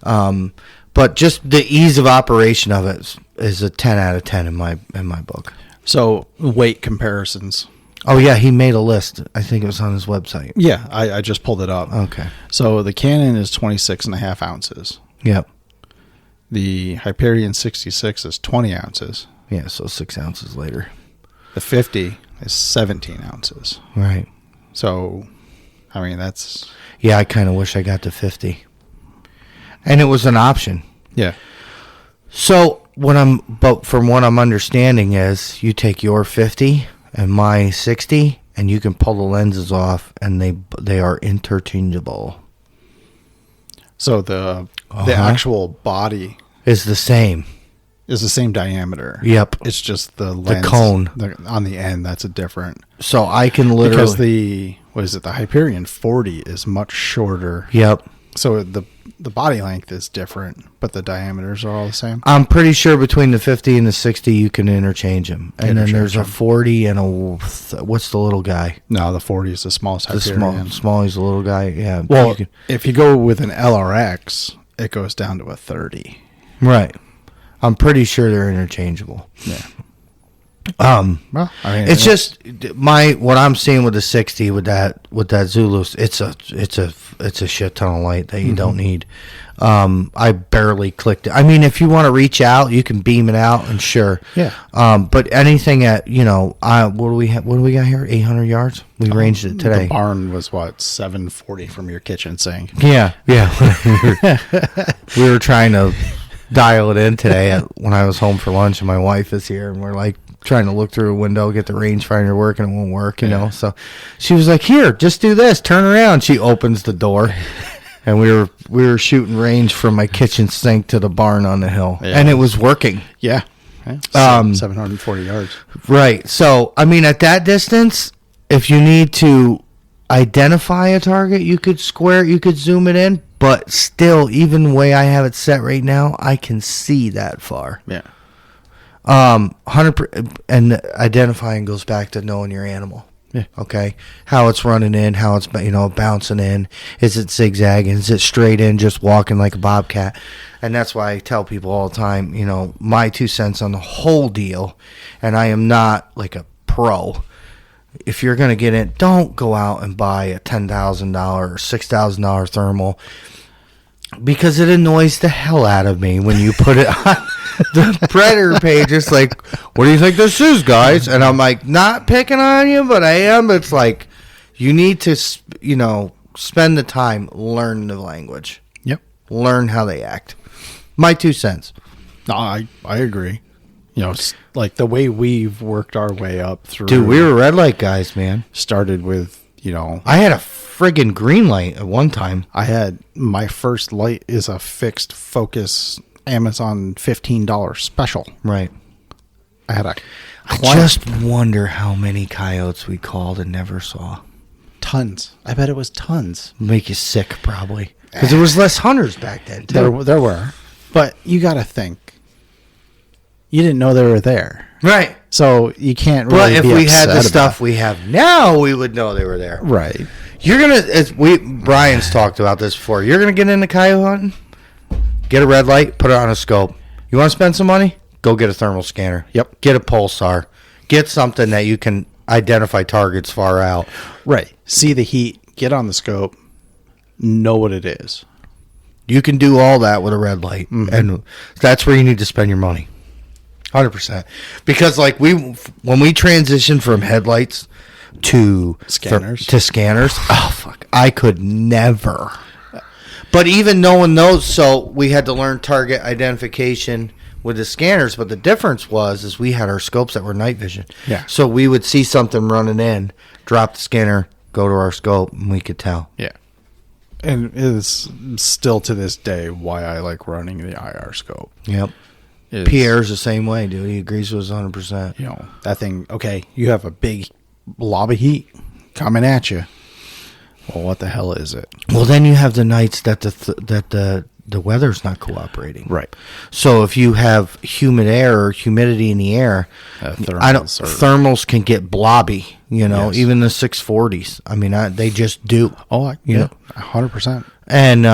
But just the ease of operation of it is a 10 out of 10 in my book. So weight comparisons. Oh, yeah, he made a list. I think it was on his website. Yeah, I just pulled it up. Okay. So the Canon is 26.5 ounces. Yep. The Hyperion 66 is 20 ounces. Yeah, so 6 ounces later. The 50 is 17 ounces. Right. So, I mean, that's... Yeah, I kind of wish I got to 50. And it was an option. Yeah. So, from what I'm understanding is you take your 50... and my 60, and you can pull the lenses off, and they are interchangeable. So the actual body is the same. Is the same diameter. Yep. It's just the lens, the cone on the end that's a different. So I can literally because the Hyperion 40 is much shorter. Yep. So the body length is different, but the diameters are all the same. I'm pretty sure between the 50 and the 60 you can interchange them. And then there's a 40 and what's the little guy? No, the 40 is the smallest Hyperion. The smallest little guy, yeah. Well, if you go with an LRX, it goes down to a 30. Right. I'm pretty sure they're interchangeable. Yeah. Well, I mean, it's just what I'm seeing with the 60 with that Zulus. It's a shit ton of light that you don't need. I barely clicked it. I mean, if you want to reach out, you can beam it out, and sure. Yeah. But anything at what do we got here? 800 yards. We ranged it today. The barn was 740 from your kitchen sink. Yeah. We were trying to dial it in today when I was home for lunch, and my wife is here, and we're like trying to look through a window, get the rangefinder working, it won't work, So she was like, "Here, just do this. Turn around." She opens the door, and we were shooting range from my kitchen sink to the barn on the hill, and it was working. Yeah. 740 yards. Right. So I mean, at that distance, if you need to identify a target, you could zoom it in. But still, even the way I have it set right now, I can see that far. Yeah. 100%, and identifying goes back to knowing your animal. Yeah. Okay. How it's running in, how it's bouncing in. Is it zigzagging? Is it straight in, just walking like a bobcat? And that's why I tell people all the time, my 2 cents on the whole deal. And I am not like a pro. If you're going to get in, don't go out and buy a $10,000 or $6,000 thermal, because it annoys the hell out of me when you put it on the Predator page. It's like, what do you think this is, guys? And I'm like, not picking on you, but I am. It's like, you need to, spend the time, learn the language. Yep. Learn how they act. My 2 cents. No, I agree. Like the way we've worked our way up through. Dude, we were red light guys, man. Started with, I had a friggin' green light at one time. I had my first light is a fixed focus Amazon $15 special. Right. I had a I just wonder how many coyotes we called and never saw. Tons. I bet it was tons. Make you sick, probably. Because there was less hunters back then, too. There were. But you got to think. You didn't know they were there. Right. So you can't really But if we had the stuff we have now, we would know they were there. Right. You're going to, Brian's talked about this before. You're going to get into coyote hunting, get a red light, put it on a scope. You want to spend some money? Go get a thermal scanner. Yep. Get a pulsar. Get something that you can identify targets far out. Right. See the heat get on the scope, know what it is. You can do all that with a red light, and that's where you need to spend your money. 100%. Because like when we transitioned from headlights to Scanners. Oh fuck, I could never. But even knowing those, so we had to learn target identification with the scanners. But the difference is we had our scopes that were night vision. Yeah. So we would see something running in, drop the scanner, go to our scope, and we could tell. Yeah. And it is still to this day why I like running the IR scope. Yep. Pierre's the same way, dude. He agrees with us 100%. You know, that thing, okay, you have a big blob of heat coming at you. Well, what the hell is it? Well, then you have the nights that the weather's not cooperating. Right. So if you have humid air or humidity in the air, thermals can get blobby, you know, Yes. even the 640s. I mean, they just do. Oh, yeah, 100%. And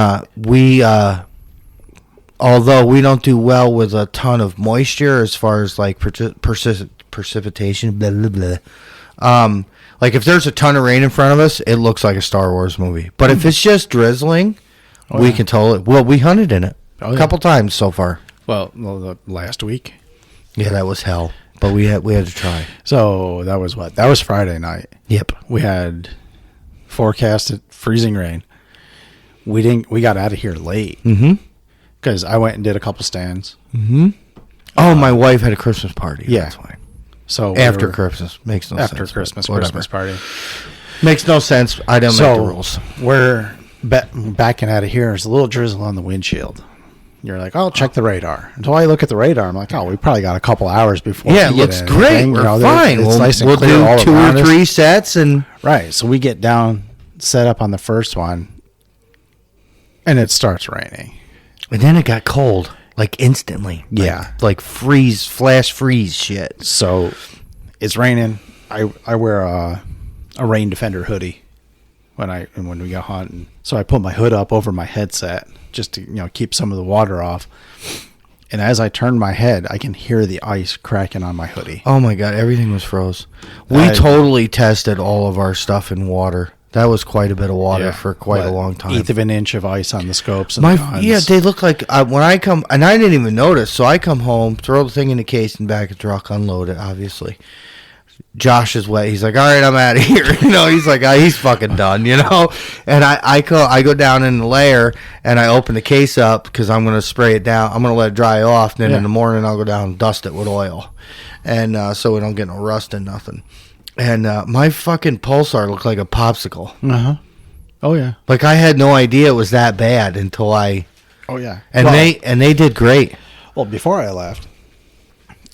although we don't do well with a ton of moisture as far as like precipitation, blah, blah, blah. Like if there's a ton of rain in front of us, it looks like a Star Wars movie. But if it's just drizzling, we can totally. Well, we hunted in it a couple times so far. Well, the last week. Yeah, that was hell. But we had to try. So that was what? That was Friday night. Yep. We had forecasted freezing rain. We got out of here late. Because I went and did a couple stands. Oh, my wife had a Christmas party. Yeah. That's why. So after Christmas makes no sense. After Christmas party makes no sense. I don't make the rules. We're backing out of here. There's a little drizzle on the windshield. You're like, oh, check the radar. Until I look at the radar, I'm like, oh, we probably got a couple hours before. Yeah, it looks great. We're fine. It's nice and we'll clear do all 2 around or us. 3 sets and right. So we get down, set up on the first one, and it starts raining. And then it got cold, like instantly. Yeah. Like flash freeze shit. So it's raining. I wear a rain defender hoodie when we go hunting. So I put my hood up over my headset just to keep some of the water off. And as I turn my head, I can hear the ice cracking on my hoodie. Oh my god, everything was froze. We totally tested all of our stuff in water. That was quite a bit of water for quite a long time. 1/8 of an inch of ice on the scopes and the guns. Yeah, they look like when I come, and I didn't even notice. So I come home, throw the thing in the case and back of the truck, unload it. Obviously, Josh is wet. He's like, "All right, I'm out of here." He's like, "He's fucking done." And I go down in the layer and I open the case up because I'm gonna spray it down. I'm gonna let it dry off. Then in the morning I'll go down and dust it with oil, and so we don't get no rust and nothing. And my fucking pulsar looked like a popsicle. Oh yeah. Like I had no idea it was that bad until I. Oh yeah. And they did great. Well, before I left,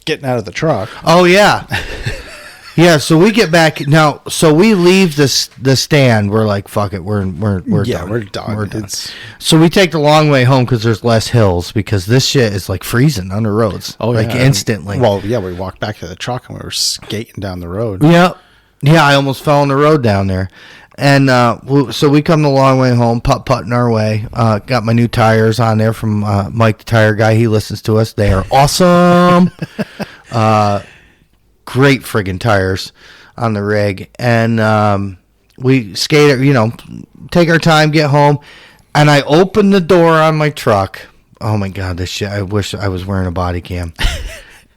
getting out of the truck. Oh yeah. Yeah, so we get back now. So we leave the stand. We're like, fuck it, we're done. We're done. We're done. So we take the long way home because there's less hills because this shit is like freezing on the roads. Oh, like instantly. Well, yeah, we walked back to the truck and we were skating down the road. Yeah, I almost fell on the road down there. And so we come the long way home, putting our way. Got my new tires on there from Mike, the tire guy. He listens to us. They are awesome. Great friggin' tires on the rig. And we skate, take our time, get home. And I open the door on my truck. Oh, my God, this shit. I wish I was wearing a body cam.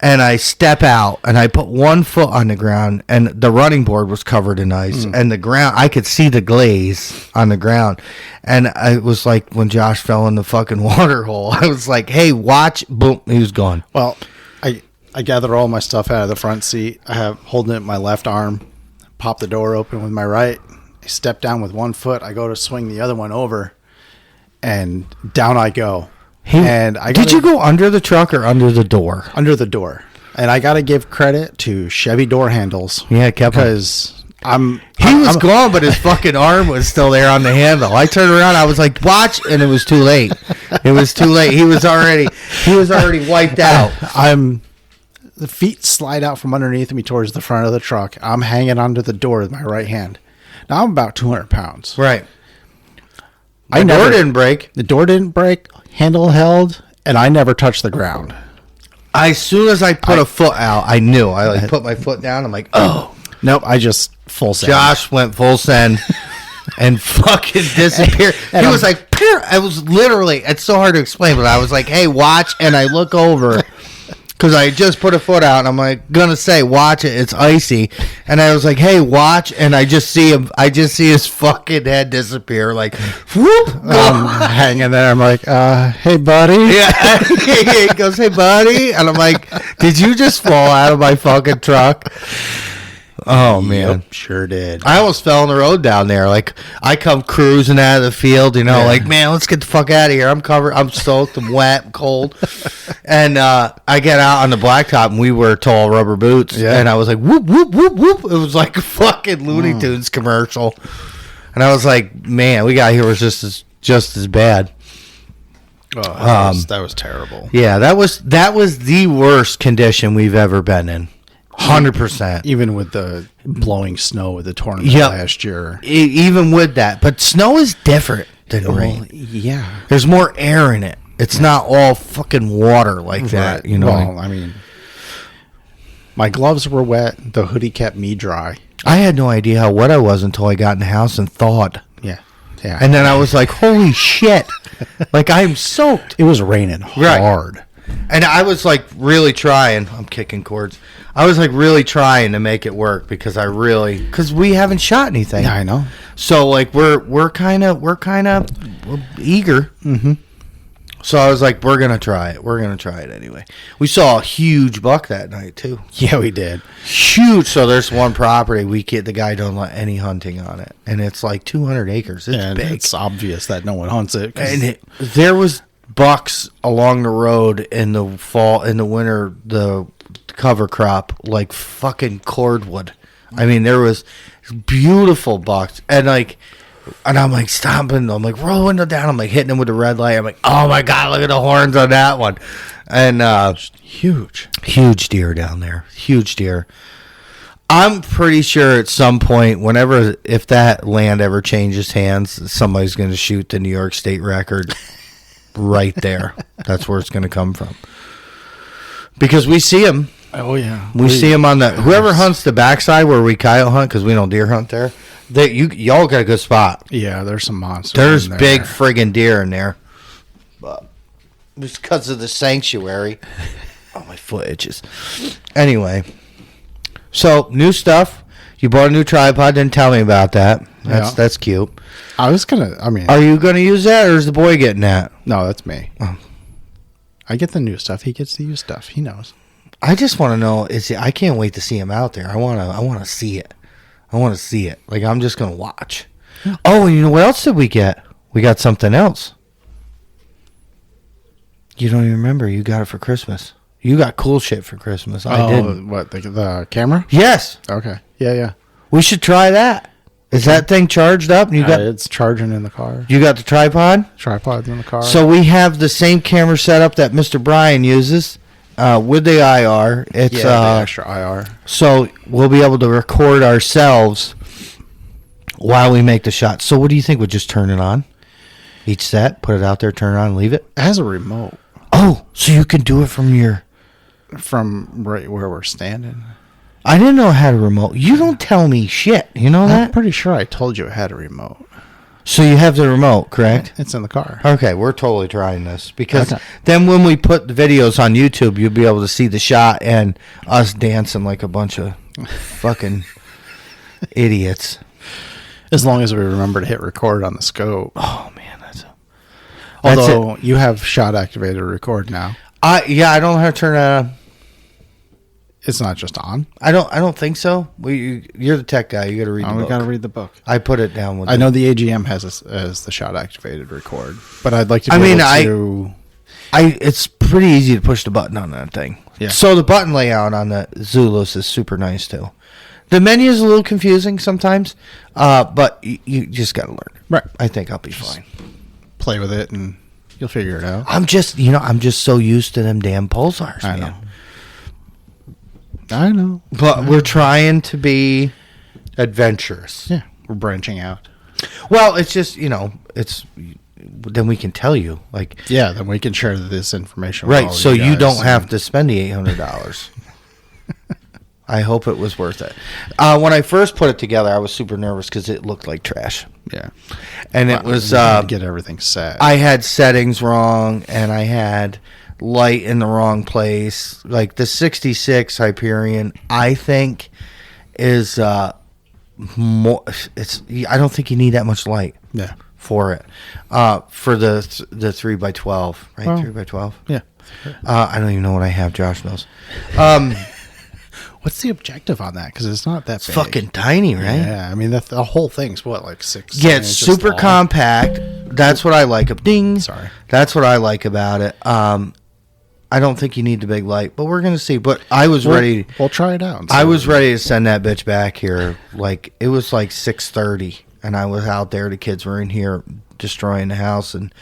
And I step out, and I put one foot on the ground, and the running board was covered in ice. And the ground, I could see the glaze on the ground. And it was like when Josh fell in the fucking water hole. I was like, hey, watch. Boom, he was gone. Well, I gather all my stuff out of the front seat. I have holding it in my left arm, pop the door open with my right. I step down with one foot. I go to swing the other one over, and down I go. Did you go under the truck or under the door? Under the door. And I got to give credit to Chevy door handles. Yeah, because he was gone, but his fucking arm was still there on the handle. I turned around, I was like, watch, and it was too late. It was too late. He was already wiped out. The feet slide out from underneath me towards the front of the truck. I'm hanging onto the door with my right hand. Now I'm about 200 pounds. Right. The door didn't break. The door didn't break. Handle held, and I never touched the ground. As soon as I put a foot out, I knew. I put my foot down. I'm like, oh. Nope, I just full send. Josh went full send. and fucking disappeared. And He was like, "Pear." I was literally, it's so hard to explain, but I was like, hey, watch. And I look over because I just put a foot out and I'm like, gonna say, watch it. It's icy. And I was like, hey, watch. And I just see him. I just see his fucking head disappear. Like, whoop. I'm hanging there. I'm like, hey, buddy. Yeah. He goes, hey, buddy. And I'm like, did you just fall out of my fucking truck? Oh, man. Yep, sure did. I almost fell on the road down there. Like, I come cruising out of the field, like, man, let's get the fuck out of here. I'm covered. I'm soaked. I'm wet. I'm cold. And I get out on the blacktop, and we wear tall rubber boots. Yeah. And I was like, whoop, whoop, whoop, whoop. It was like a fucking Looney Tunes commercial. And I was like, man, we got here was just as bad. Oh, that was terrible. Yeah, that was the worst condition we've ever been in. 100%. Even with the blowing snow with the tournament last year. Even with that. But snow is different than rain. Yeah. There's more air in it. It's not all fucking water like that, Right. Well, I mean, my gloves were wet. The hoodie kept me dry. I had no idea how wet I was until I got in the house and thawed. Yeah. Yeah. And then I was like, holy shit. Like, I'm soaked. It was raining hard. And I was like really trying. I'm kicking cords. I was like really trying to make it work because we haven't shot anything. Yeah, I know. So like we're kind of eager. Mm-hmm. So I was like, we're gonna try it. We're gonna try it anyway. We saw a huge buck that night too. Yeah, we did. Huge. So there's one property the guy don't let any hunting on it, and it's like 200 acres. It's big. It's obvious that no one hunts it. And there was bucks along the road in the fall, in the winter, the cover crop, like fucking cordwood. I mean, there was beautiful bucks, and I'm like stomping. I'm like, roll the window down. I'm like hitting them with the red light. I'm like, oh my god, look at the horns on that one. And huge deer down there, huge deer. I'm pretty sure at some point, if that land ever changes hands, somebody's going to shoot the New York State record right there. That's where it's going to come from. Because we see them. Oh, yeah. We see them on whoever hunts the backside where we coyote hunt, because we don't deer hunt there. Y'all got a good spot. Yeah, there's some monsters. There's big friggin' deer in there. But just because of the sanctuary. Oh, my foot itches. Anyway. So, new stuff. You bought a new tripod. Didn't tell me about that. That's cute. I was going to, Are you going to use that, or is the boy getting that? No, that's me. Oh. I get the new stuff. He gets the used stuff. He knows. I just want to know, I can't wait to see him out there. I want to see it. I want to see it. Like, I'm just going to watch. Oh, and you know what else did we get? We got something else. You don't even remember. You got it for Christmas. You got cool shit for Christmas. I didn't. What, the camera? Yes. Okay. Yeah. We should try that. Is that thing charged up? You got it's charging in the car. You got the tripod? Tripod's in the car. So we have the same camera setup that Mr. Brian uses with the IR. It's the extra IR. So we'll be able to record ourselves while we make the shot. So what do you think? We'll just turn it on? Each set, put it out there, turn it on, leave it? It has a remote. Oh, so you can do it from right where we're standing. I didn't know it had a remote. You don't tell me shit. You know that? I'm pretty sure I told you it had a remote. So you have the remote, correct? It's in the car. Okay, we're totally trying this. Because then when we put the videos on YouTube, you'll be able to see the shot and us dancing like a bunch of fucking idiots. As long as we remember to hit record on the scope. Oh, man. Although you have shot activated record now. I don't know how to turn it on. It's not just on. I don't think so. You're the tech guy. You got to read the book. We got to read the book. I put it down with. I know the AGM has the shot activated record, but I'd like to. It's pretty easy to push the button on that thing. Yeah. So the button layout on the Zulus is super nice too. The menu is a little confusing sometimes, but you just got to learn. Right. I think I'll be fine. Play with it and you'll figure it out. I'm just so used to them damn pulsars, man. I know. But we're trying to be adventurous. Yeah. We're branching out. Well, it's just, then we can tell you. Yeah, then we can share this information. Right, so you don't have to spend the $800. I hope it was worth it. When I first put it together, I was super nervous because it looked like trash. Yeah. And it was... to get everything set. I had settings wrong, and I had light in the wrong place. Like the 66 Hyperion, I think, is more... I don't think you need that much light. Yeah. For it. For the 3x12, right? Well, 3x12? Yeah. I don't even know what I have. Josh knows. What's the objective on that? Because it's not that big. Fucking tiny, right? Yeah, I mean, the whole thing's what, like 6 Yeah, it's super long? compact. That's what I like. Ding. Sorry. That's what I like about it. I don't think you need the big light, but we're going to see. But I was ready. We'll try it out. I was ready to send that bitch back here. Like, it was like 6:30, and I was out there. The kids were in here destroying the house, and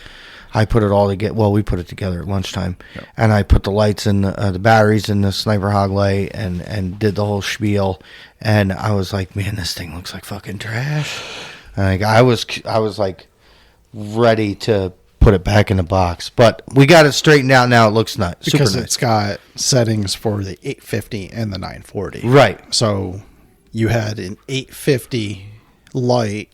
I put it all together. Well, we put it together at lunchtime, and I put the lights and the batteries in the Sniper Hog light and did the whole spiel. And I was like, man, this thing looks like fucking trash. And like I was like ready to put it back in the box, but we got it straightened out now. It looks nice because super it's nice. got settings for the 850 and the 940. Right. So you had an 850 light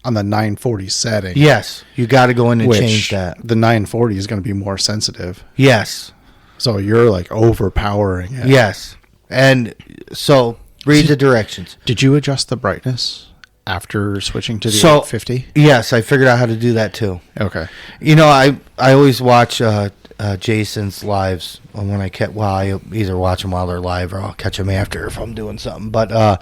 on the 940 setting. Yes, you got to go in and which change that. The 940 is going to be more sensitive. Yes. So you're like overpowering it. Yes. And so read the directions. Did you adjust the brightness after switching to the 850? Yes, I figured out how to do that too. Okay. You know, I always watch Jason's lives when I I either watch them while they're live or I'll catch them after if I'm doing something. But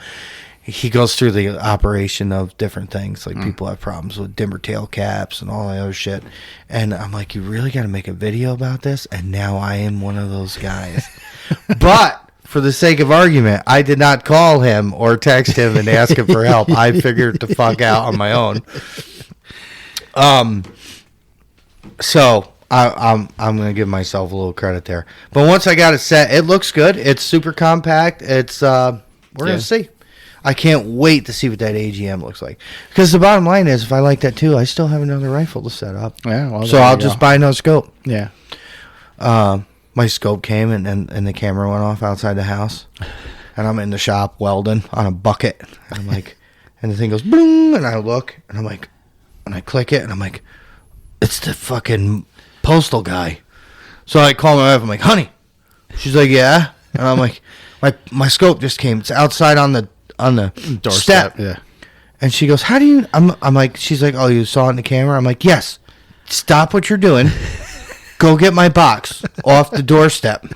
he goes through the operation of different things. Like people have problems with dimmer tail caps and all that other shit. And I'm like, you really got to make a video about this? And now I am one of those guys. But for the sake of argument, I did not call him or text him and ask him for help. I figured the fuck out on my own. So I'm going to give myself a little credit there. But once I got it set, it looks good. It's super compact. It's we're going to see. I can't wait to see what that AGM looks like. Because the bottom line is, if I like that too, I still have another rifle to set up. Yeah. Well, so I'll just buy another scope. Yeah. My scope came and the camera went off outside the house. And I'm in the shop welding on a bucket. And I'm like, and the thing goes boom, and I look, and I'm like, and I click it, and I'm like, it's the fucking postal guy. So I call my wife. I'm like, honey. She's like, yeah. And I'm like, my scope just came. It's outside on the doorstep. Yeah. And she goes, how do you? I'm like, she's like, oh, you saw it in the camera? I'm like, yes. Stop what you're doing. Go get my box off the doorstep.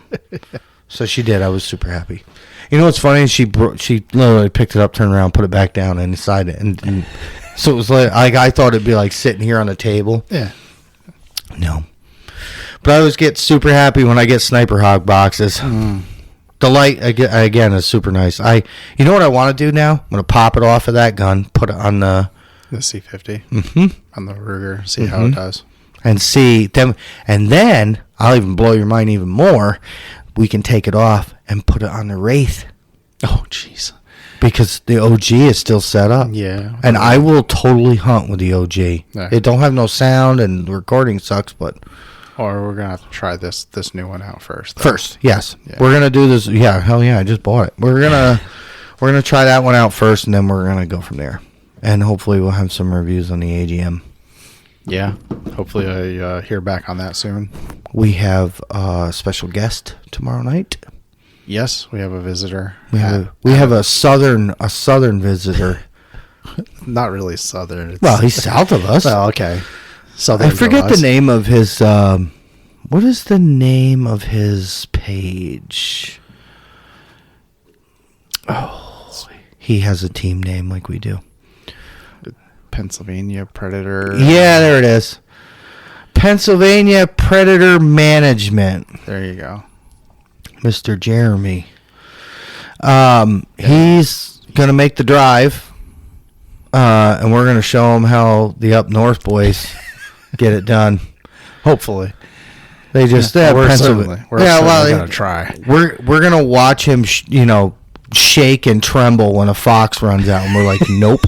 So she did. I was super happy. You know what's funny? She literally picked it up, turned around, put it back down, and inside it. And so it was like I thought it'd be like sitting here on the table. Yeah. No. But I always get super happy when I get Sniper Hog boxes. The light, again, is super nice. You know what I want to do now? I'm going to pop it off of that gun, put it on the C50 on the Ruger, see how it does. And see them, and then I'll even blow your mind even more. We can take it off and put it on the Wraith. Oh, jeez. Because the OG is still set up. Yeah. And I will totally hunt with the OG. Yeah. It don't have no sound, and the recording sucks, but... Or we're going to have to try this new one out first. Though. First, yes. Yeah. We're going to do this. Yeah, hell yeah, I just bought it. We're gonna try that one out first, and then we're going to go from there. And hopefully we'll have some reviews on the AGM. Yeah. Hopefully I hear back on that soon. We have a special guest tomorrow night. Yes, we have a visitor. We have a southern visitor. Not really southern. Well, he's south of us. Oh, okay. Southern. I forget the name of his. What is the name of his page? Oh, he has a team name like we do. Pennsylvania Predator. Yeah, there it is. Pennsylvania Predator Management. There you go. Mr. Jeremy. He's going to make the drive, and we're going to show him how the up north boys get it done. Hopefully. They just we're Pennsylvania. We're going to try. We're going to watch him, shake and tremble when a fox runs out, and we're like, nope.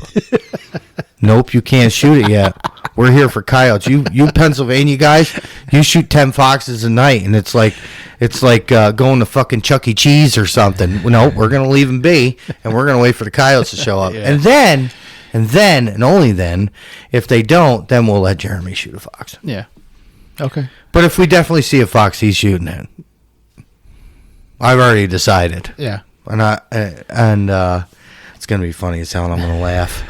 Nope, you can't shoot it yet. We're here for coyotes. You Pennsylvania guys, you shoot 10 foxes a night, and it's like going to fucking Chuck E. Cheese or something. No, we're gonna leave them be, and we're gonna wait for the coyotes to show up, and then and only then, if they don't, then we'll let Jeremy shoot a fox. Yeah. Okay. But if we definitely see a fox, he's shooting it. I've already decided. Yeah. And it's gonna be funny as hell, and I'm gonna laugh.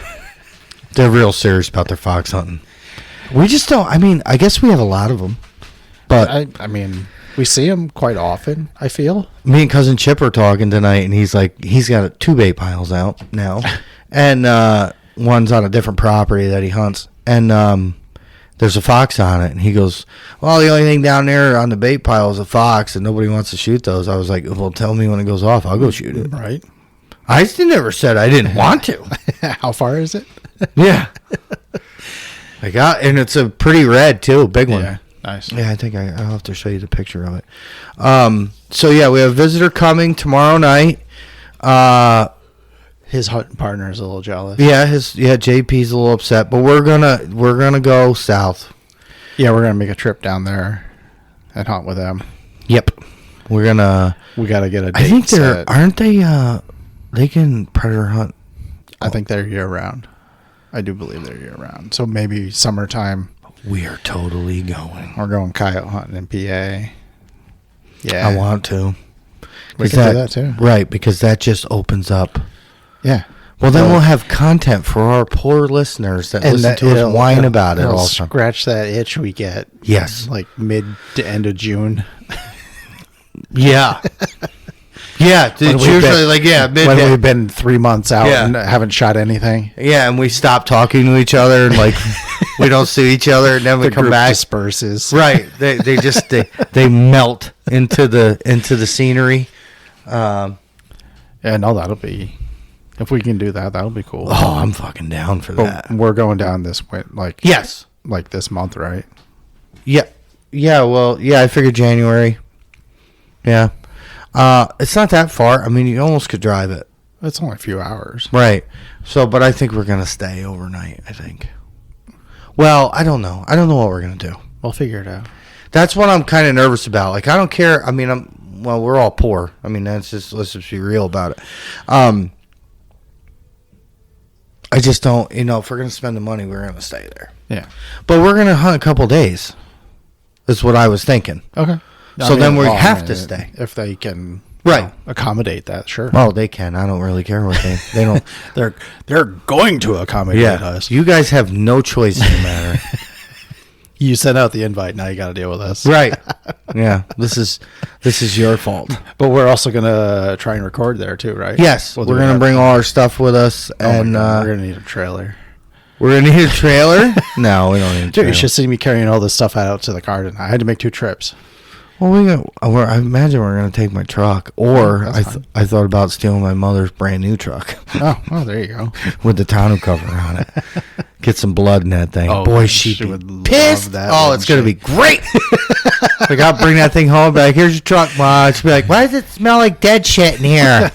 They're real serious about their fox hunting. We just don't. I mean, I guess we have a lot of them, but I mean, we see them quite often. I feel. Me and cousin Chip are talking tonight, and he's like, he's got 2 bait piles out now, and one's on a different property that he hunts, and there's a fox on it, and he goes, well, the only thing down there on the bait pile is a fox, and nobody wants to shoot those. I was like, well, tell me when it goes off. I'll go shoot it. Right. I still never said I didn't want to. How far is it? Yeah. And it's a pretty red, too. Big one. Yeah. Nice. Yeah, I think I'll have to show you the picture of it. So, yeah, we have a visitor coming tomorrow night. His hunting partner is a little jealous. Yeah, JP's a little upset, but we're gonna go south. Yeah, we're gonna make a trip down there and hunt with them. Yep, we gotta get a date. I think set. aren't they? They can predator hunt. I think they're year round. I do believe they're year round. So maybe summertime. We are totally going. We're going coyote hunting in PA. Yeah, I want to. We can do that too. Right, because that just opens up. Yeah. Well, then we'll have content for our poor listeners that listen to us whine about it. Also, scratch that itch we get. Yes, like mid to end of June. Yeah. Yeah, it's usually mid. When we've been 3 months out and haven't shot anything. Yeah, and we stop talking to each other, and we don't see each other, and then we come back. Disperses. Right. They just they melt into the scenery. Yeah, no, that'll be. If we can do that, that'll be cool. Oh, I'm fucking down for that. We're going down this way, yes, like this month, right? Yeah, yeah. Well, yeah. I figured January. Yeah, it's not that far. I mean, you almost could drive it. It's only a few hours, right? So, but I think we're gonna stay overnight. I think. Well, I don't know. I don't know what we're gonna do. We'll figure it out. That's what I'm kind of nervous about. Like, I don't care. I mean, we're all poor. I mean, let's just be real about it. I just don't, if we're going to spend the money, we're going to stay there. Yeah. But we're going to hunt a couple days. That's what I was thinking. Okay. So then we have to stay. If they can accommodate that, sure. Oh, they can. I don't really care what they don't. They're going to accommodate us. You guys have no choice in the matter. You sent out the invite. Now you got to deal with us. Right. Yeah. This is your fault. But we're also going to try and record there too, right? Yes. We're going to bring all our stuff with us. And we're going to need a trailer. We're going to need a trailer? No, we don't need a trailer. Dude, you should see me carrying all this stuff out to the garden. I had to make 2 trips. Well, I imagine we're going to take my truck. Or I thought about stealing my mother's brand new truck. Oh, there you go. With the tonneau cover on it. Get some blood in that thing. Oh, boy, she'd she be would pissed. love that. Oh, it's going to be great. Like, I'll bring that thing home. Be like, here's your truck, Ma. She'd be like, why does it smell like dead shit in here?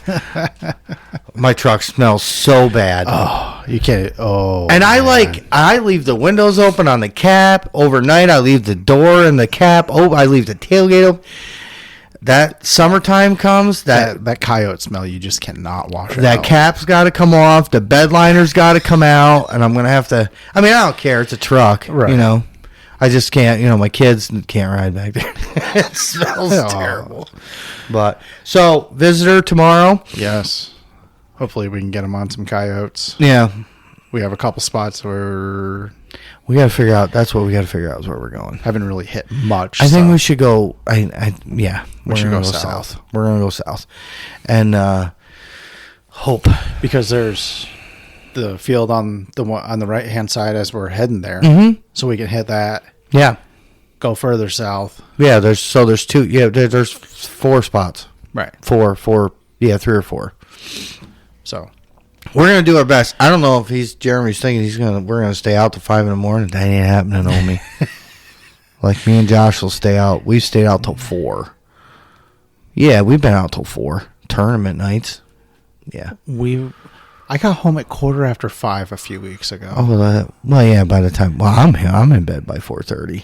My truck smells so bad. Oh, you can't. Oh, and I leave the windows open on the cap overnight. I leave the door and the cap open. I leave the tailgate open. That summertime comes, that coyote smell, you just cannot wash it out. That cap's got to come off. The bed liner's got to come out, and I'm gonna have to. I mean, I don't care. It's a truck, right. I just can't. My kids can't ride back there. It smells terrible. But so visitor tomorrow. Yes. Hopefully we can get them on some coyotes. Yeah. We have a couple spots where we got to figure out. That's what we got to figure out is where we're going. Haven't really hit much. I think we should go. We should go south. We're gonna go south, and hope because there's the field on the right hand side as we're heading there, so we can hit that. Yeah. Go further south. Yeah. There's 2. Yeah. There's 4 spots. Right. 4. Yeah. 3 or 4. So. We're gonna do our best. I don't know if Jeremy's thinking we're gonna stay out till 5 a.m. That ain't happening, homie. Like me and Josh will stay out. We've stayed out till 4. Yeah, we've been out till 4. Tournament nights. Yeah. I got home at 5:15 a few weeks ago. Oh, well, yeah. By the time, I'm in bed by 4:30.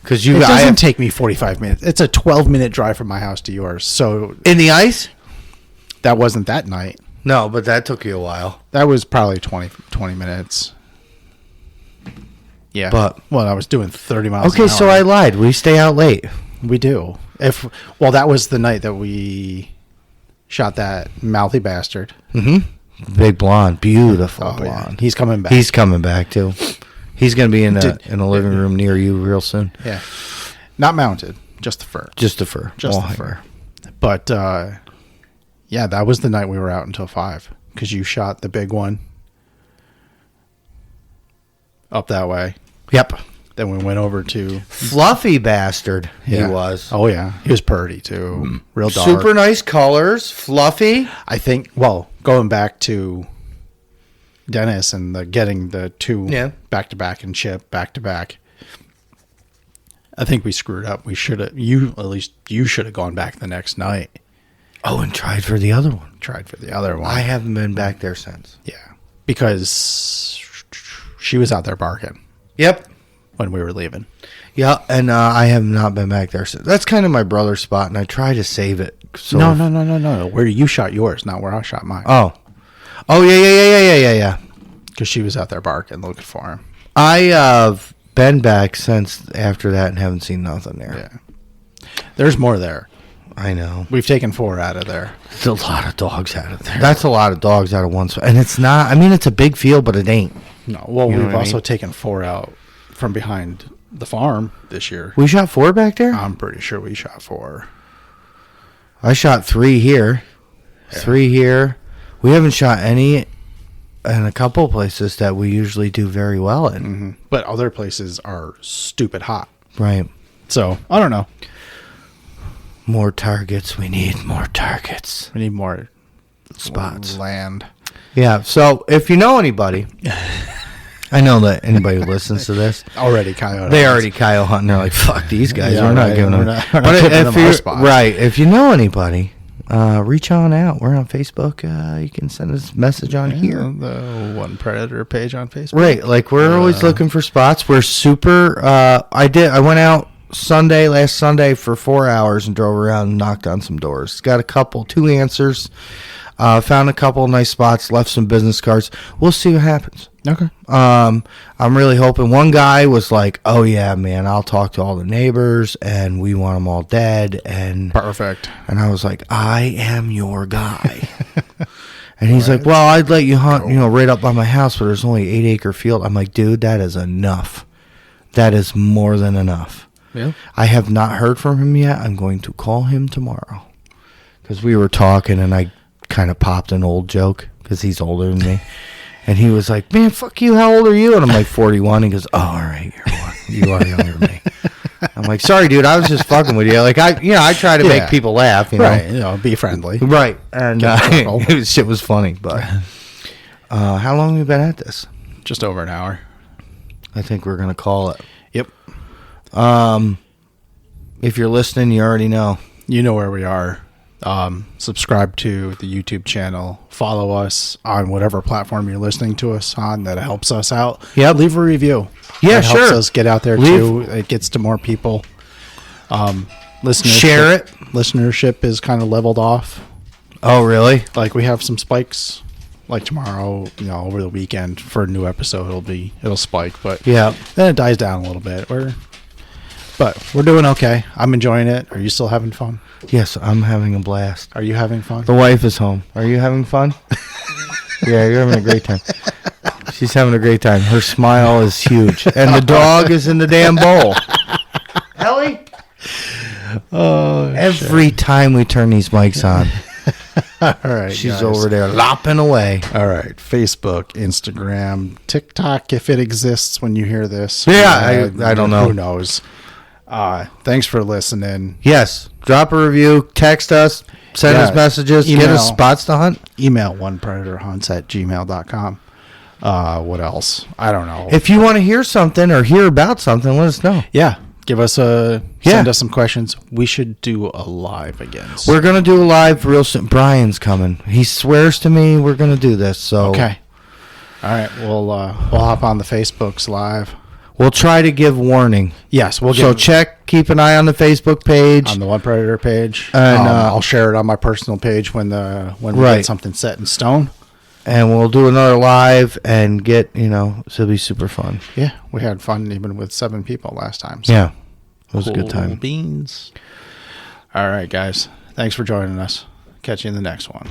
Because it doesn't take me 45 minutes. It's a 12-minute drive from my house to yours. So in the ice, that wasn't that night. No, but that took you a while. That was probably 20 minutes. Yeah. But I was doing 30 miles okay, an hour. so I lied. We stay out late. We do. That was the night that we shot that mouthy bastard. Mm-hmm. Big blonde. Beautiful blonde. Yeah. He's coming back. He's coming back, too. He's going to be in a living room near you real soon. Yeah. Not mounted. Just the fur. Just the fur. Just the fur. But, yeah, that was the night we were out until 5. Because you shot the big one up that way. Yep. Then we went over to... Fluffy bastard he was. Oh, yeah. He was purdy, too. Real dark. Super nice colors. Fluffy. I think, going back to Dennis and getting the two back-to-back and Chip back-to-back, I think we screwed up. We should have... You should have gone back the next night. Oh, and tried for the other one. I I haven't been back there since. Yeah. Because she was out there barking. Yep. When we were leaving. Yeah, and I have not been back there since. That's kind of my brother's spot, and I try to save it. So No. Where you shot yours, not where I shot mine. Oh, yeah. Because she was out there barking, looking for him. I have been back since after that and haven't seen nothing there. Yeah. There's more there. I know. We've taken 4 out of there. It's a lot of dogs out of there. That's a lot of dogs out of one spot. And it's not, I mean, it's a big field, but it ain't. No, we've also taken 4 out from behind the farm this year. We shot 4 back there? I'm pretty sure we shot 4. I shot 3 here. Yeah. 3 here. We haven't shot any in a couple places that we usually do very well in. Mm-hmm. But other places are stupid hot. Right. So, I don't know. More targets. We need more targets. We need more spots. Land. Yeah. So, if you know anybody... I know that anybody who listens to this already coyote. They already coyote hunting. They're like, "Fuck these guys. Yeah, we're not giving them." Right. If you know anybody, reach on out. We're on Facebook. You can send us a message on here. The One Predator page on Facebook. Right. Like we're always looking for spots. We're super. I went out last Sunday for 4 hours and drove around and knocked on some doors. Got 2 answers. Found a couple of nice spots. Left some business cards. We'll see what happens. Okay. I'm really hoping. One guy was like, "Oh yeah, man, I'll talk to all the neighbors, and we want them all dead." And perfect. And I was like, "I am your guy." And he's like, "Well, I'd let you hunt, right up by my house, but there's only 8-acre field." I'm like, "Dude, that is enough. That is more than enough." Yeah. I have not heard from him yet. I'm going to call him tomorrow because we were talking, and I kind of popped an old joke because he's older than me. And he was like, "Man, fuck you. How old are you?" And I'm like, 41. He goes, "Oh, all right. You are younger than me." I'm like, "Sorry, dude. I was just fucking with you." Like, I try to make people laugh, Right. Be friendly. Right. And shit was funny. But how long have we been at this? Just over an hour. I think we're going to call it. Yep. If you're listening, you already know. You know where we are. Subscribe to the YouTube channel. Follow us on whatever platform you're listening to us on. That helps us out. Yeah, leave a review. Yeah, that helps us get out there too. It gets to more people. Share it. Listenership is kind of leveled off. Oh, really? Like we have some spikes. Like tomorrow, over the weekend for a new episode, it'll spike. But yeah, then it dies down a little bit. But we're doing okay. I'm enjoying it. Are you still having fun? Yes, I'm having a blast. Are you having fun? The wife is home. Are you having fun? Yeah, you're having a great time. She's having a great time. Her smile is huge. And the dog is in the damn bowl. Ellie? Oh, every time we turn these mics on. All right. She's guys. Over there lopping away. All right. Facebook, Instagram, TikTok, if it exists when you hear this. Yeah, I don't know. Who knows? Thanks for listening. Yes. Drop a review. Text us. Send us messages. Get us spots to hunt. Email onepredatorhunts@gmail.com. What else? I don't know. If you want to hear something or hear about something, let us know. Yeah. Give us send us some questions. We should do a live again. We're gonna do a live real soon. Brian's coming. He swears to me we're gonna do this. So okay. All right. We'll hop on the Facebooks live. We'll try to give warning. Yes, we'll So keep an eye on the Facebook page. On the One Predator page. And I'll share it on my personal page when we get something set in stone. And we'll do another live and get, it'll be super fun. Yeah, we had fun even with 7 people last time. So. Yeah, it was a good time. Beans. All right, guys. Thanks for joining us. Catch you in the next one.